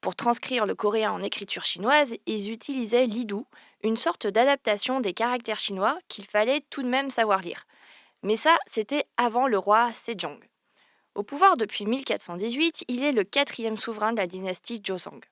Pour transcrire le coréen en écriture chinoise, ils utilisaient l'Idu, une sorte d'adaptation des caractères chinois qu'il fallait tout de même savoir lire. Mais ça, c'était avant le roi Sejong. Au pouvoir depuis 1418, il est le 4e souverain de la dynastie Joseon.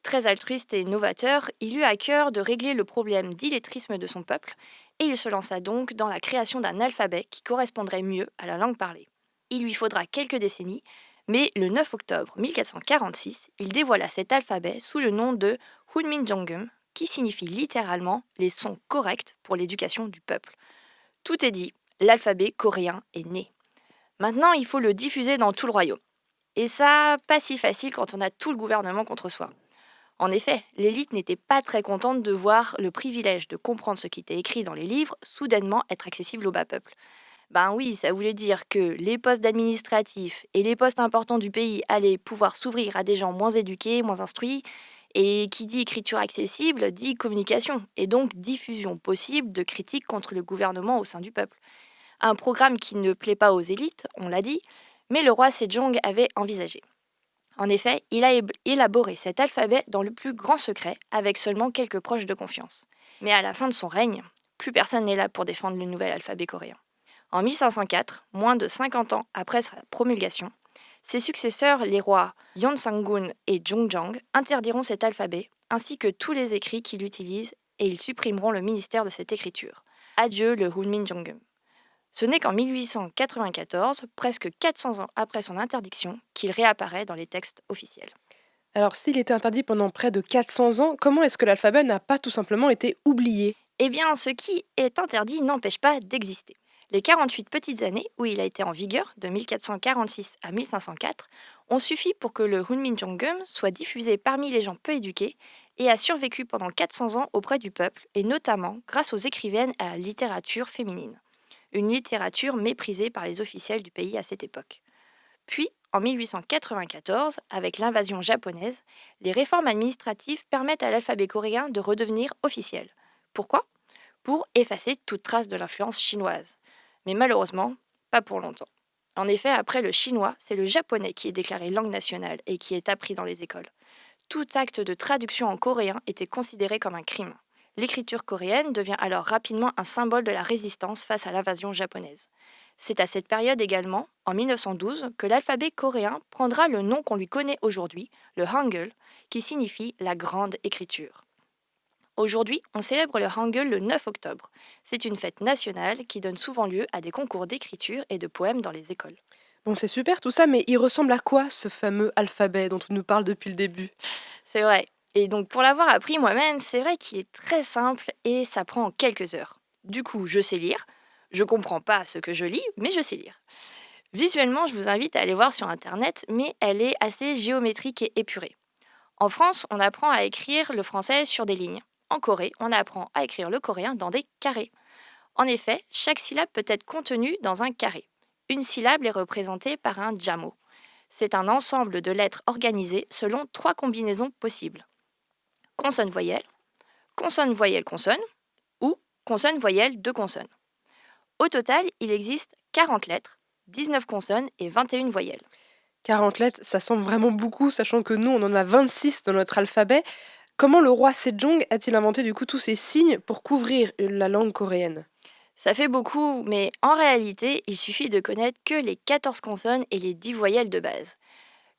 Très altruiste et novateur, il eut à cœur de régler le problème d'illettrisme de son peuple et il se lança donc dans la création d'un alphabet qui correspondrait mieux à la langue parlée. Il lui faudra quelques décennies, mais le 9 octobre 1446, il dévoila cet alphabet sous le nom de Hunminjeongeum, qui signifie littéralement les sons corrects pour l'éducation du peuple. Tout est dit, l'alphabet coréen est né. Maintenant, il faut le diffuser dans tout le royaume. Et ça, pas si facile quand on a tout le gouvernement contre soi. En effet, l'élite n'était pas très contente de voir le privilège de comprendre ce qui était écrit dans les livres soudainement être accessible au bas peuple. Ben oui, ça voulait dire que les postes administratifs et les postes importants du pays allaient pouvoir s'ouvrir à des gens moins éduqués, moins instruits, et qui dit écriture accessible dit communication, et donc diffusion possible de critiques contre le gouvernement au sein du peuple. Un programme qui ne plaît pas aux élites, on l'a dit, mais le roi Sejong avait envisagé. En effet, il a élaboré cet alphabet dans le plus grand secret, avec seulement quelques proches de confiance. Mais à la fin de son règne, plus personne n'est là pour défendre le nouvel alphabet coréen. En 1504, moins de 50 ans après sa promulgation, ses successeurs, les rois Yeonsang-gun et Jongjang, interdiront cet alphabet, ainsi que tous les écrits qu'il utilise, et ils supprimeront le ministère de cette écriture. Adieu le Hunminjeongeum. Ce n'est qu'en 1894, presque 400 ans après son interdiction, qu'il réapparaît dans les textes officiels. Alors, s'il était interdit pendant près de 400 ans, comment est-ce que l'alphabet n'a pas tout simplement été oublié? Eh bien, ce qui est interdit n'empêche pas d'exister. Les 48 petites années où il a été en vigueur, de 1446 à 1504, ont suffi pour que le Hunminjeongeum soit diffusé parmi les gens peu éduqués et a survécu pendant 400 ans auprès du peuple, et notamment grâce aux écrivaines et à la littérature féminine. Une littérature méprisée par les officiels du pays à cette époque. Puis, en 1894, avec l'invasion japonaise, les réformes administratives permettent à l'alphabet coréen de redevenir officiel. Pourquoi ? Pour effacer toute trace de l'influence chinoise. Mais malheureusement, pas pour longtemps. En effet, après le chinois, c'est le japonais qui est déclaré langue nationale et qui est appris dans les écoles. Tout acte de traduction en coréen était considéré comme un crime. L'écriture coréenne devient alors rapidement un symbole de la résistance face à l'invasion japonaise. C'est à cette période également, en 1912, que l'alphabet coréen prendra le nom qu'on lui connaît aujourd'hui, le Hangul, qui signifie la grande écriture. Aujourd'hui, on célèbre le Hangul le 9 octobre. C'est une fête nationale qui donne souvent lieu à des concours d'écriture et de poèmes dans les écoles. Bon, c'est super tout ça, mais il ressemble à quoi ce fameux alphabet dont on nous parle depuis le début? C'est vrai. Et donc pour l'avoir appris moi-même, c'est vrai qu'il est très simple et ça prend quelques heures. Du coup, je sais lire. Je comprends pas ce que je lis, mais je sais lire. Visuellement, je vous invite à aller voir sur Internet, mais elle est assez géométrique et épurée. En France, on apprend à écrire le français sur des lignes. En Corée, on apprend à écrire le coréen dans des carrés. En effet, chaque syllabe peut être contenue dans un carré. Une syllabe est représentée par un jamo. C'est un ensemble de lettres organisées selon 3 combinaisons possibles. Consonne-voyelle, consonne-voyelle-consonne ou consonne-voyelle de consonnes. Au total, il existe 40 lettres, 19 consonnes et 21 voyelles. 40 lettres, ça semble vraiment beaucoup, sachant que nous, on en a 26 dans notre alphabet. Comment le roi Sejong a-t-il inventé du coup tous ces signes pour couvrir la langue coréenne? Ça fait beaucoup, mais en réalité, il suffit de connaître que les 14 consonnes et les 10 voyelles de base.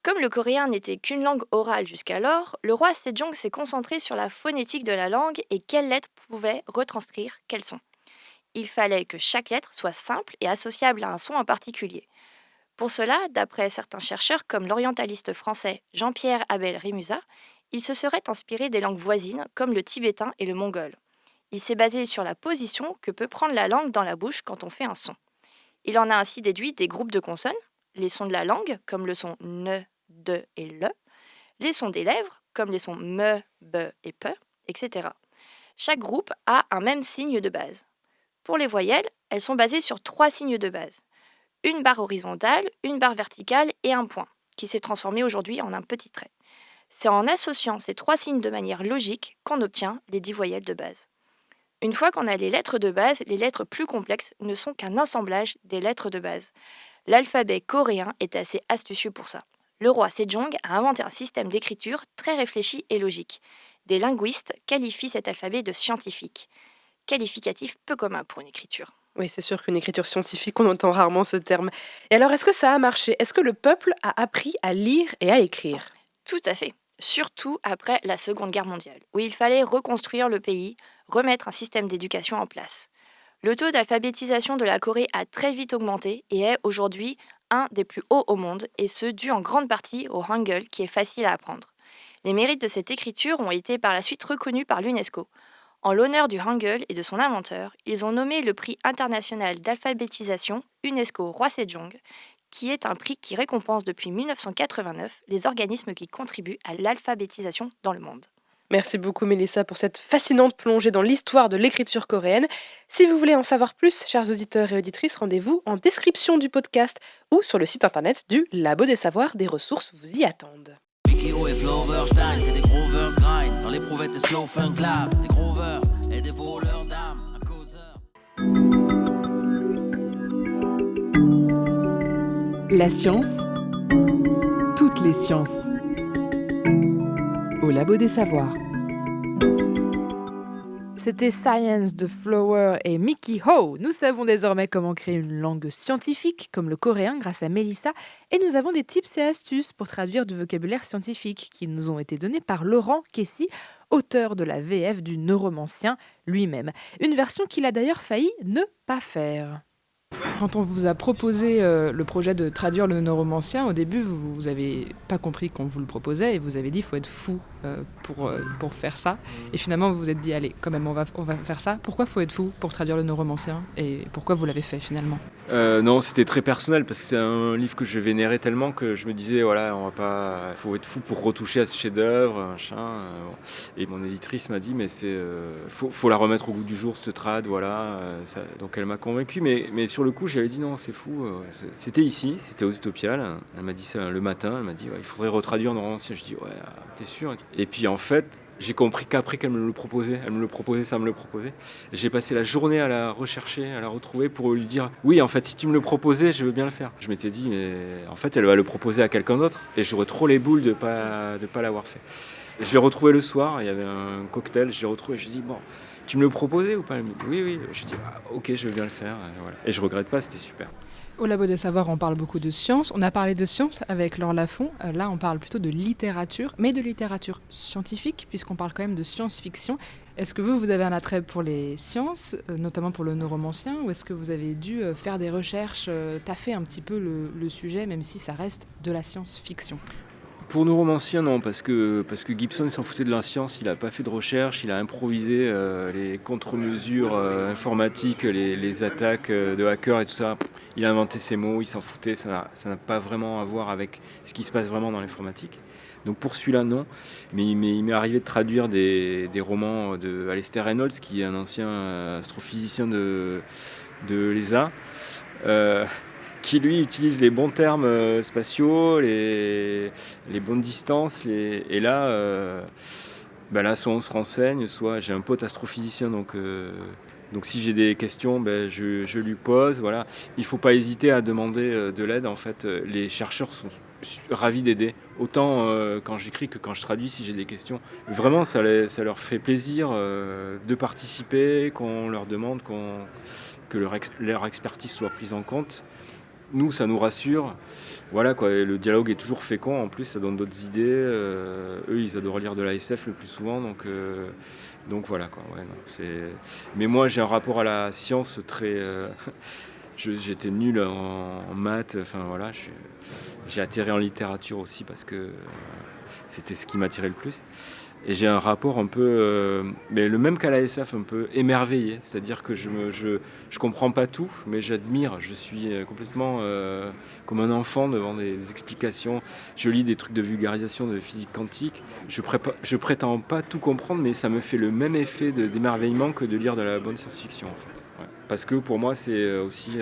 Comme le coréen n'était qu'une langue orale jusqu'alors, le roi Sejong s'est concentré sur la phonétique de la langue et quelles lettres pouvaient retranscrire quels sons. Il fallait que chaque lettre soit simple et associable à un son en particulier. Pour cela, d'après certains chercheurs comme l'orientaliste français Jean-Pierre Abel Rémusat, il se serait inspiré des langues voisines comme le tibétain et le mongol. Il s'est basé sur la position que peut prendre la langue dans la bouche quand on fait un son. Il en a ainsi déduit des groupes de consonnes, les sons de la langue comme le son ne, de et le, les sons des lèvres comme les sons me, be et pe, etc. Chaque groupe a un même signe de base. Pour les voyelles, elles sont basées sur 3 signes de base. Une barre horizontale, une barre verticale et un point, qui s'est transformé aujourd'hui en un petit trait. C'est en associant ces 3 signes de manière logique qu'on obtient les 10 voyelles de base. Une fois qu'on a les lettres de base, les lettres plus complexes ne sont qu'un assemblage des lettres de base. L'alphabet coréen est assez astucieux pour ça. Le roi Sejong a inventé un système d'écriture très réfléchi et logique. Des linguistes qualifient cet alphabet de scientifique. Qualificatif peu commun pour une écriture. Oui, c'est sûr qu'une écriture scientifique, on entend rarement ce terme. Et alors, est-ce que ça a marché? Est-ce que le peuple a appris à lire et à écrire? Tout à fait. Surtout après la Seconde Guerre mondiale, où il fallait reconstruire le pays, remettre un système d'éducation en place. Le taux d'alphabétisation de la Corée a très vite augmenté et est aujourd'hui un des plus hauts au monde, et ce dû en grande partie au Hangul qui est facile à apprendre. Les mérites de cette écriture ont été par la suite reconnus par l'UNESCO. En l'honneur du Hangul et de son inventeur, ils ont nommé le prix international d'alphabétisation UNESCO Roi Sejong, qui est un prix qui récompense depuis 1989 les organismes qui contribuent à l'alphabétisation dans le monde. Merci beaucoup Mélissa pour cette fascinante plongée dans l'histoire de l'écriture coréenne. Si vous voulez en savoir plus, chers auditeurs et auditrices, rendez-vous en description du podcast ou sur le site internet du Labo des Savoirs. Des ressources vous y attendent. Mikio et Floverstein, c'est des grovers grind. Dans l'éprouvettes et slow funk lab, des grovers et des voleurs d'âme, un causeur. La science, toutes les sciences. Au Labo des Savoirs. C'était Science de Flower et Mickey Ho. Nous savons désormais comment créer une langue scientifique comme le coréen grâce à Mélissa, et nous avons des tips et astuces pour traduire du vocabulaire scientifique qui nous ont été donnés par Laurent Kessy, auteur de la VF du Neuromancien lui-même. Une version qu'il a d'ailleurs failli ne pas faire. Quand on vous a proposé le projet de traduire le Neuromancien, au début, vous n'avez pas compris qu'on vous le proposait et vous avez dit qu'il faut être fou pour faire ça. Et finalement, vous vous êtes dit, allez, quand même, on va faire ça. Pourquoi il faut être fou pour traduire le Neuromancien et pourquoi vous l'avez fait finalement? Non, c'était très personnel parce que c'est un livre que je vénérais tellement que je me disais, voilà, faut être fou pour retoucher à ce chef-d'œuvre, machin. Bon. Et mon éditrice m'a dit, mais faut la remettre au goût du jour, ce trad, voilà. Donc elle m'a convaincu, mais sur le coup, j'avais dit non, c'est fou. C'était ici, c'était aux Utopiales. Elle m'a dit ça le matin. Elle m'a dit, ouais, il faudrait retraduire Neuromancien. Je dis, ouais, t'es sûr? Et puis en fait, j'ai compris qu'après qu'elle me le proposait, ça me le proposait. Et j'ai passé la journée à la rechercher, à la retrouver pour lui dire, oui, en fait, si tu me le proposais, je veux bien le faire. Je m'étais dit, mais en fait, elle va le proposer à quelqu'un d'autre. Et j'aurais trop les boules de pas l'avoir fait. Et je l'ai retrouvé le soir. Il y avait un cocktail. Je l'ai retrouvé. J'ai dit, bon. Tu me le proposais ou pas? Oui. Je dis, ok, je veux bien le faire. Et, voilà. Et je regrette pas, c'était super. Au Labo des Savoirs, on parle beaucoup de science. On a parlé de science avec Laure Lafont. Là, on parle plutôt de littérature, mais de littérature scientifique, puisqu'on parle quand même de science-fiction. Est-ce que vous avez un attrait pour les sciences, notamment pour le Neuromancien, ou est-ce que vous avez dû faire des recherches, taffer un petit peu le sujet, même si ça reste de la science-fiction? Pour Neuromancien, non, parce que Gibson il s'en foutait de la science, il n'a pas fait de recherche, il a improvisé les contre-mesures informatiques, les attaques de hackers et tout ça. Il a inventé ses mots, il s'en foutait, ça n'a pas vraiment à voir avec ce qui se passe vraiment dans l'informatique. Donc pour celui-là, non. Mais il m'est arrivé de traduire des romans de Alastair Reynolds, qui est un ancien astrophysicien de l'ESA. Qui lui utilise les bons termes spatiaux, les bonnes distances, et là, là, soit on se renseigne, soit j'ai un pote astrophysicien, donc si j'ai des questions, je lui pose, voilà. Il ne faut pas hésiter à demander de l'aide, en fait, les chercheurs sont ravis d'aider, autant quand j'écris que quand je traduis, si j'ai des questions. Vraiment, ça leur fait plaisir de participer, qu'on leur demande que leur expertise soit prise en compte. Nous, ça nous rassure. Voilà, quoi. Et le dialogue est toujours fécond. En plus, ça donne d'autres idées. Eux, ils adorent lire de la SF le plus souvent. Donc voilà, quoi. Ouais, non, mais moi, j'ai un rapport à la science très... J'étais nul en maths. Enfin, voilà. J'ai atterri en littérature aussi parce que c'était ce qui m'attirait le plus. Et j'ai un rapport un peu, mais le même qu'à la SF, un peu émerveillé. C'est-à-dire que je comprends pas tout, mais j'admire. Je suis complètement comme un enfant devant des explications. Je lis des trucs de vulgarisation de physique quantique. Je prétends pas tout comprendre, mais ça me fait le même effet d'émerveillement que de lire de la bonne science-fiction, en fait. Ouais. Parce que pour moi, c'est aussi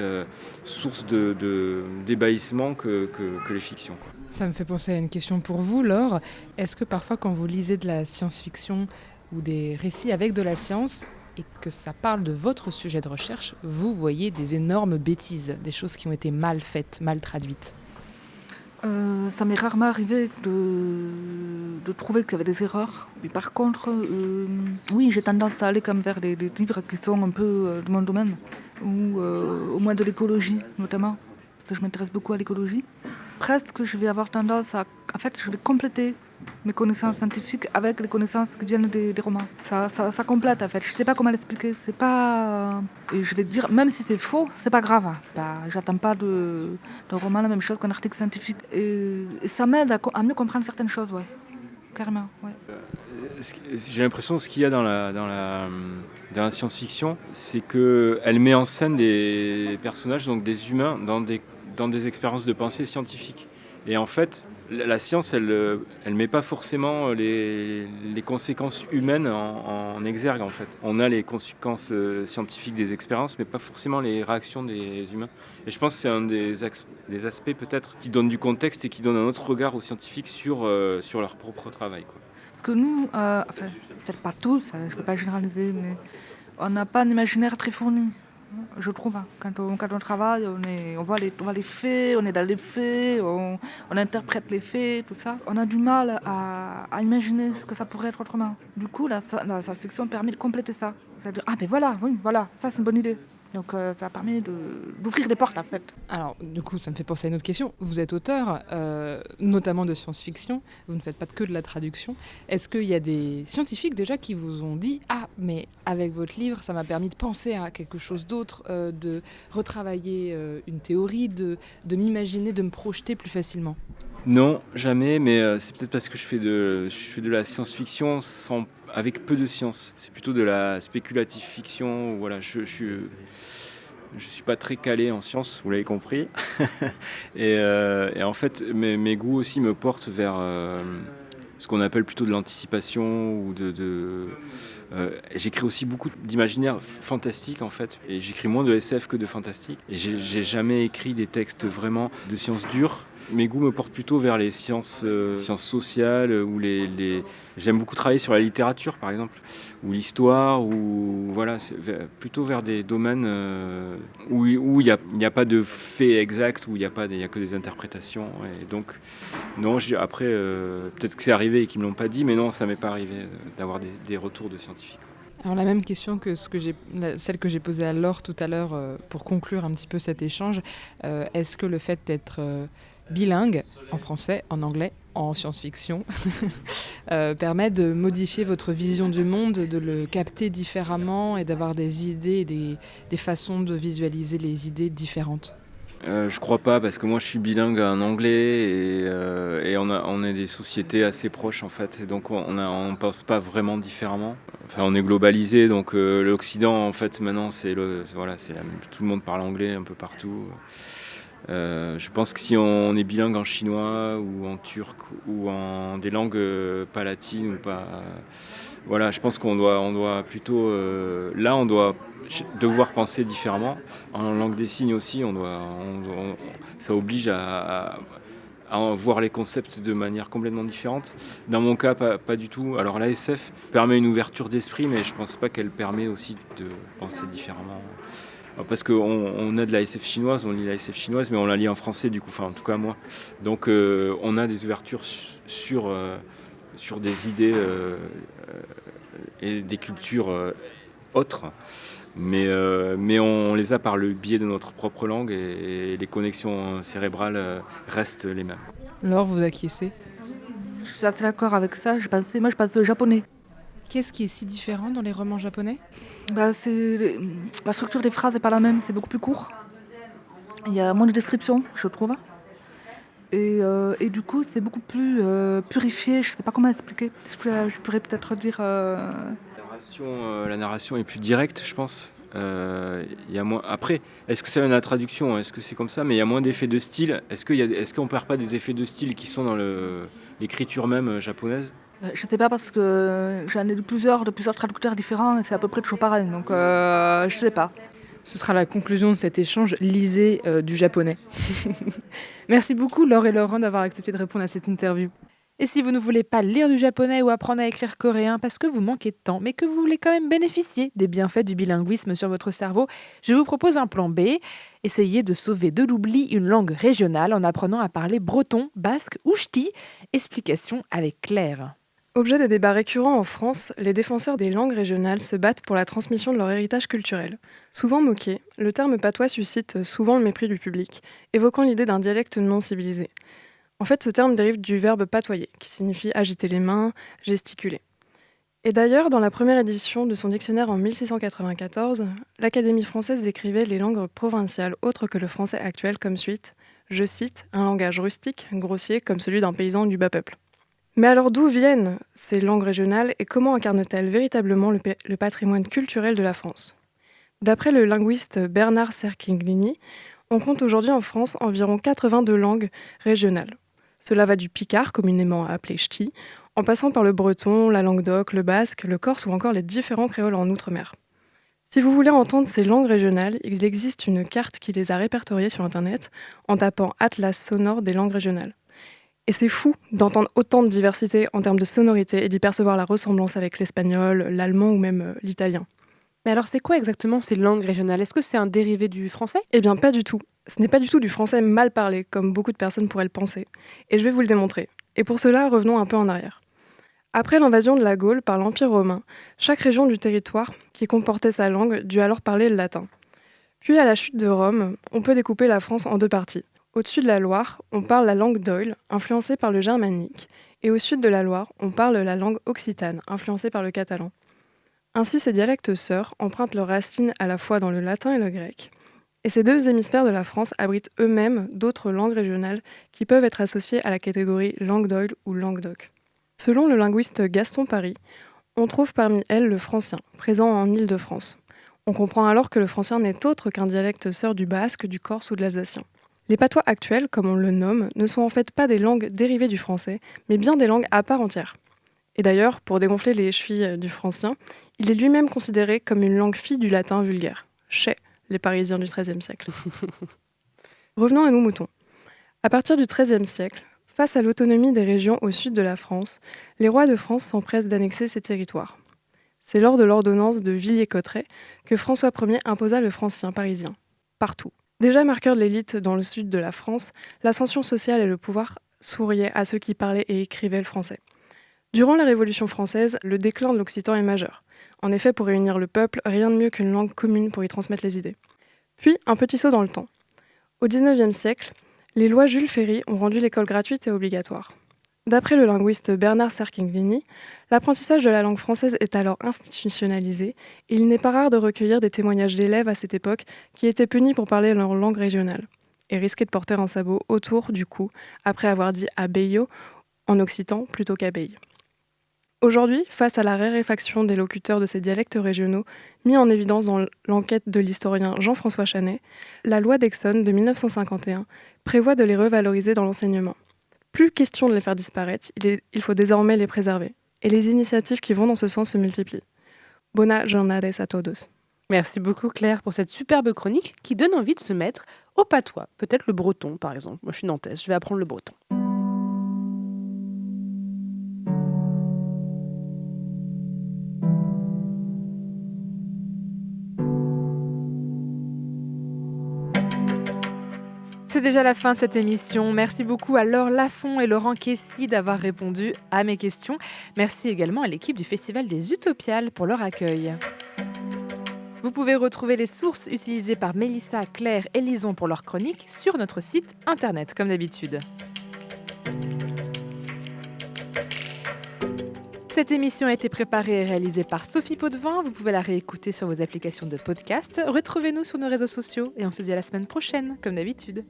source d'ébahissement que les fictions, quoi. Ça me fait penser à une question pour vous, Laure. Est-ce que parfois, quand vous lisez de la science-fiction ou des récits avec de la science et que ça parle de votre sujet de recherche, vous voyez des énormes bêtises, des choses qui ont été mal faites, mal traduites? Ça m'est rarement arrivé de trouver qu'il y avait des erreurs. Mais par contre, oui, j'ai tendance à aller quand même vers des livres qui sont un peu de mon domaine, ou au moins de l'écologie notamment, parce que je m'intéresse beaucoup à l'écologie. Presque, je vais avoir tendance à... En fait, je vais compléter mes connaissances scientifiques avec les connaissances qui viennent des romans. Ça complète en fait. Je sais pas comment l'expliquer. C'est pas... Et je vais dire, même si c'est faux, c'est pas grave. Bah, j'attends pas de roman la même chose qu'un article scientifique. Et ça m'aide à mieux comprendre certaines choses, ouais. Carrément, ouais. J'ai l'impression que ce qu'il y a dans la science-fiction, c'est qu'elle met en scène des personnages, donc des humains, dans des expériences de pensée scientifiques. Et en fait, la science, elle met pas forcément les conséquences humaines en exergue, en fait. On a les conséquences scientifiques des expériences, mais pas forcément les réactions des humains. Et je pense que c'est un des aspects peut-être qui donne du contexte et qui donne un autre regard aux scientifiques sur leur propre travail, quoi. Parce que nous, enfin, peut-être pas tous, je ne veux pas généraliser, mais on n'a pas un imaginaire très fourni, je trouve. Quand on travaille, on voit les faits, on est dans les faits, on interprète les faits, tout ça. On a du mal à imaginer ce que ça pourrait être autrement. Du coup, la science-fiction permet de compléter ça. C'est-à-dire, ah ben voilà, oui, voilà, ça c'est une bonne idée. Donc ça permet d'ouvrir des portes en fait. Alors du coup ça me fait penser à une autre question. Vous êtes auteur, notamment de science-fiction, vous ne faites pas que de la traduction. Est-ce qu'il y a des scientifiques déjà qui vous ont dit « Ah mais avec votre livre ça m'a permis de penser à quelque chose d'autre, de retravailler une théorie, de m'imaginer, de me projeter plus facilement ». Non, jamais, mais c'est peut-être parce que je fais de la science-fiction avec peu de science. C'est plutôt de la spéculative fiction. Voilà, je suis pas très calé en sciences, vous l'avez compris. et en fait, mes goûts aussi me portent vers ce qu'on appelle plutôt de l'anticipation ou j'écris aussi beaucoup d'imaginaire fantastique en fait, et j'écris moins de SF que de fantastique. Et j'ai jamais écrit des textes vraiment de sciences dures. Mes goûts me portent plutôt vers les sciences sociales, ou j'aime beaucoup travailler sur la littérature par exemple, ou l'histoire, ou voilà, plutôt vers des domaines où il n'y a pas de faits exacts, où il n'y a que des interprétations. Et donc, non, après, peut-être que c'est arrivé et qu'ils ne me l'ont pas dit, mais non, ça ne m'est pas arrivé d'avoir des retours de scientifiques. Alors la même question que celle que j'ai posée à Laure tout à l'heure pour conclure un petit peu cet échange. Est-ce que le fait d'être bilingue en français, en anglais, en science-fiction, permet de modifier votre vision du monde, de le capter différemment et d'avoir des idées et des façons de visualiser les idées différentes? Je crois pas, parce que moi je suis bilingue en anglais et on est des sociétés assez proches en fait, et donc on pense pas vraiment différemment. Enfin, on est globalisé, donc l'Occident en fait maintenant tout le monde parle anglais un peu partout. Je pense que si on est bilingue en chinois ou en turc ou en des langues pas latines ou pas, voilà, je pense qu'on doit plutôt on doit devoir penser différemment. En langue des signes aussi, ça oblige à voir les concepts de manière complètement différente. Dans mon cas, pas du tout. Alors la SF permet une ouverture d'esprit, mais je pense pas qu'elle permet aussi de penser différemment. Parce qu'on a de la SF chinoise, on lit la SF chinoise, mais on la lit en français du coup, enfin en tout cas moi. Donc on a des ouvertures sur des idées et des cultures autres, mais on les a par le biais de notre propre langue, et les connexions cérébrales restent les mêmes. Laure, vous acquiescez? Je suis assez d'accord avec ça. Je pense japonais. Qu'est-ce qui est si différent dans les romans japonais? La structure des phrases n'est pas la même, c'est beaucoup plus court. Il y a moins de descriptions, je trouve. Et du coup, c'est beaucoup plus purifié. Je ne sais pas comment expliquer. Je pourrais peut-être dire... La narration est plus directe, je pense. Y a moins... Après, est-ce que c'est la traduction? Est-ce que c'est comme ça? Mais il y a moins d'effets de style. Est-ce qu'on ne perd pas des effets de style qui sont dans l'écriture même japonaise? Je ne sais pas, parce que j'en ai de plusieurs traducteurs différents et c'est à peu près toujours pareil. Donc je ne sais pas. Ce sera la conclusion de cet échange. Lisez du japonais. Merci beaucoup Laure et Laurent d'avoir accepté de répondre à cette interview. Et si vous ne voulez pas lire du japonais ou apprendre à écrire coréen parce que vous manquez de temps, mais que vous voulez quand même bénéficier des bienfaits du bilinguisme sur votre cerveau, je vous propose un plan B. Essayez de sauver de l'oubli une langue régionale en apprenant à parler breton, basque ou ch'ti. Explication avec Claire. Objet de débat récurrent en France, les défenseurs des langues régionales se battent pour la transmission de leur héritage culturel. Souvent moqué, le terme patois suscite souvent le mépris du public, évoquant l'idée d'un dialecte non civilisé. En fait, ce terme dérive du verbe patoyer, qui signifie agiter les mains, gesticuler. Et d'ailleurs, dans la première édition de son dictionnaire en 1694, l'Académie française décrivait les langues provinciales autres que le français actuel comme suite, je cite, un langage rustique, grossier, comme celui d'un paysan du bas peuple. Mais alors d'où viennent ces langues régionales et comment incarnent-elles véritablement le patrimoine culturel de la France ? D'après le linguiste Bernard Cerchiglini, on compte aujourd'hui en France environ 82 langues régionales. Cela va du picard, communément appelé ch'ti, en passant par le breton, la languedoc, le basque, le corse ou encore les différents créoles en outre-mer. Si vous voulez entendre ces langues régionales, il existe une carte qui les a répertoriées sur Internet en tapant Atlas sonore des langues régionales. Et c'est fou d'entendre autant de diversité en termes de sonorité et d'y percevoir la ressemblance avec l'espagnol, l'allemand ou même l'italien. Mais alors c'est quoi exactement ces langues régionales ? Est-ce que c'est un dérivé du français ? Eh bien pas du tout. Ce n'est pas du tout du français mal parlé, comme beaucoup de personnes pourraient le penser. Et je vais vous le démontrer. Et pour cela, revenons un peu en arrière. Après l'invasion de la Gaule par l'Empire romain, chaque région du territoire qui comportait sa langue dut alors parler le latin. Puis à la chute de Rome, on peut découper la France en deux parties. Au-dessus de la Loire, on parle la langue d'Oïl, influencée par le germanique, et au sud de la Loire, on parle la langue occitane, influencée par le catalan. Ainsi, ces dialectes sœurs empruntent leurs racines à la fois dans le latin et le grec. Et ces deux hémisphères de la France abritent eux-mêmes d'autres langues régionales qui peuvent être associées à la catégorie langue d'Oïl ou languedoc. Selon le linguiste Gaston Paris, on trouve parmi elles le francien, présent en Île-de-France. On comprend alors que le francien n'est autre qu'un dialecte sœur du basque, du corse ou de l'alsacien. Les patois actuels, comme on le nomme, ne sont en fait pas des langues dérivées du français, mais bien des langues à part entière. Et d'ailleurs, pour dégonfler les chevilles du francien, il est lui-même considéré comme une langue fille du latin vulgaire, chez les Parisiens du XIIIe siècle. Revenons à nos moutons. À partir du XIIIe siècle, face à l'autonomie des régions au sud de la France, les rois de France s'empressent d'annexer ces territoires. C'est lors de l'ordonnance de Villiers-Cotterêts que François Ier imposa le francien parisien, partout. Déjà marqueur de l'élite dans le sud de la France, l'ascension sociale et le pouvoir souriaient à ceux qui parlaient et écrivaient le français. Durant la Révolution française, le déclin de l'occitan est majeur. En effet, pour réunir le peuple, rien de mieux qu'une langue commune pour y transmettre les idées. Puis, un petit saut dans le temps. Au XIXe siècle, les lois Jules Ferry ont rendu l'école gratuite et obligatoire. D'après le linguiste Bernard Cerchiglini, l'apprentissage de la langue française est alors institutionnalisé et il n'est pas rare de recueillir des témoignages d'élèves à cette époque qui étaient punis pour parler leur langue régionale et risquaient de porter un sabot autour du cou après avoir dit « abeillo » en occitan plutôt qu'abeille. Aujourd'hui, face à la raréfaction des locuteurs de ces dialectes régionaux, mis en évidence dans l'enquête de l'historien Jean-François Chanet, la loi d'Exonne de 1951 prévoit de les revaloriser dans l'enseignement. Plus question de les faire disparaître, il faut désormais les préserver. Et les initiatives qui vont dans ce sens se multiplient. Buenas jornadas a todos. Merci beaucoup Claire pour cette superbe chronique qui donne envie de se mettre au patois. Peut-être le breton par exemple. Moi je suis nantaise, je vais apprendre le breton. C'est déjà la fin de cette émission. Merci beaucoup à Laure Lafont et Laurent Kessy d'avoir répondu à mes questions. Merci également à l'équipe du Festival des Utopiales pour leur accueil. Vous pouvez retrouver les sources utilisées par Mélissa, Claire et Lison pour leurs chroniques sur notre site internet, comme d'habitude. Cette émission a été préparée et réalisée par Sophie Potvin. Vous pouvez la réécouter sur vos applications de podcast. Retrouvez-nous sur nos réseaux sociaux et on se dit à la semaine prochaine, comme d'habitude.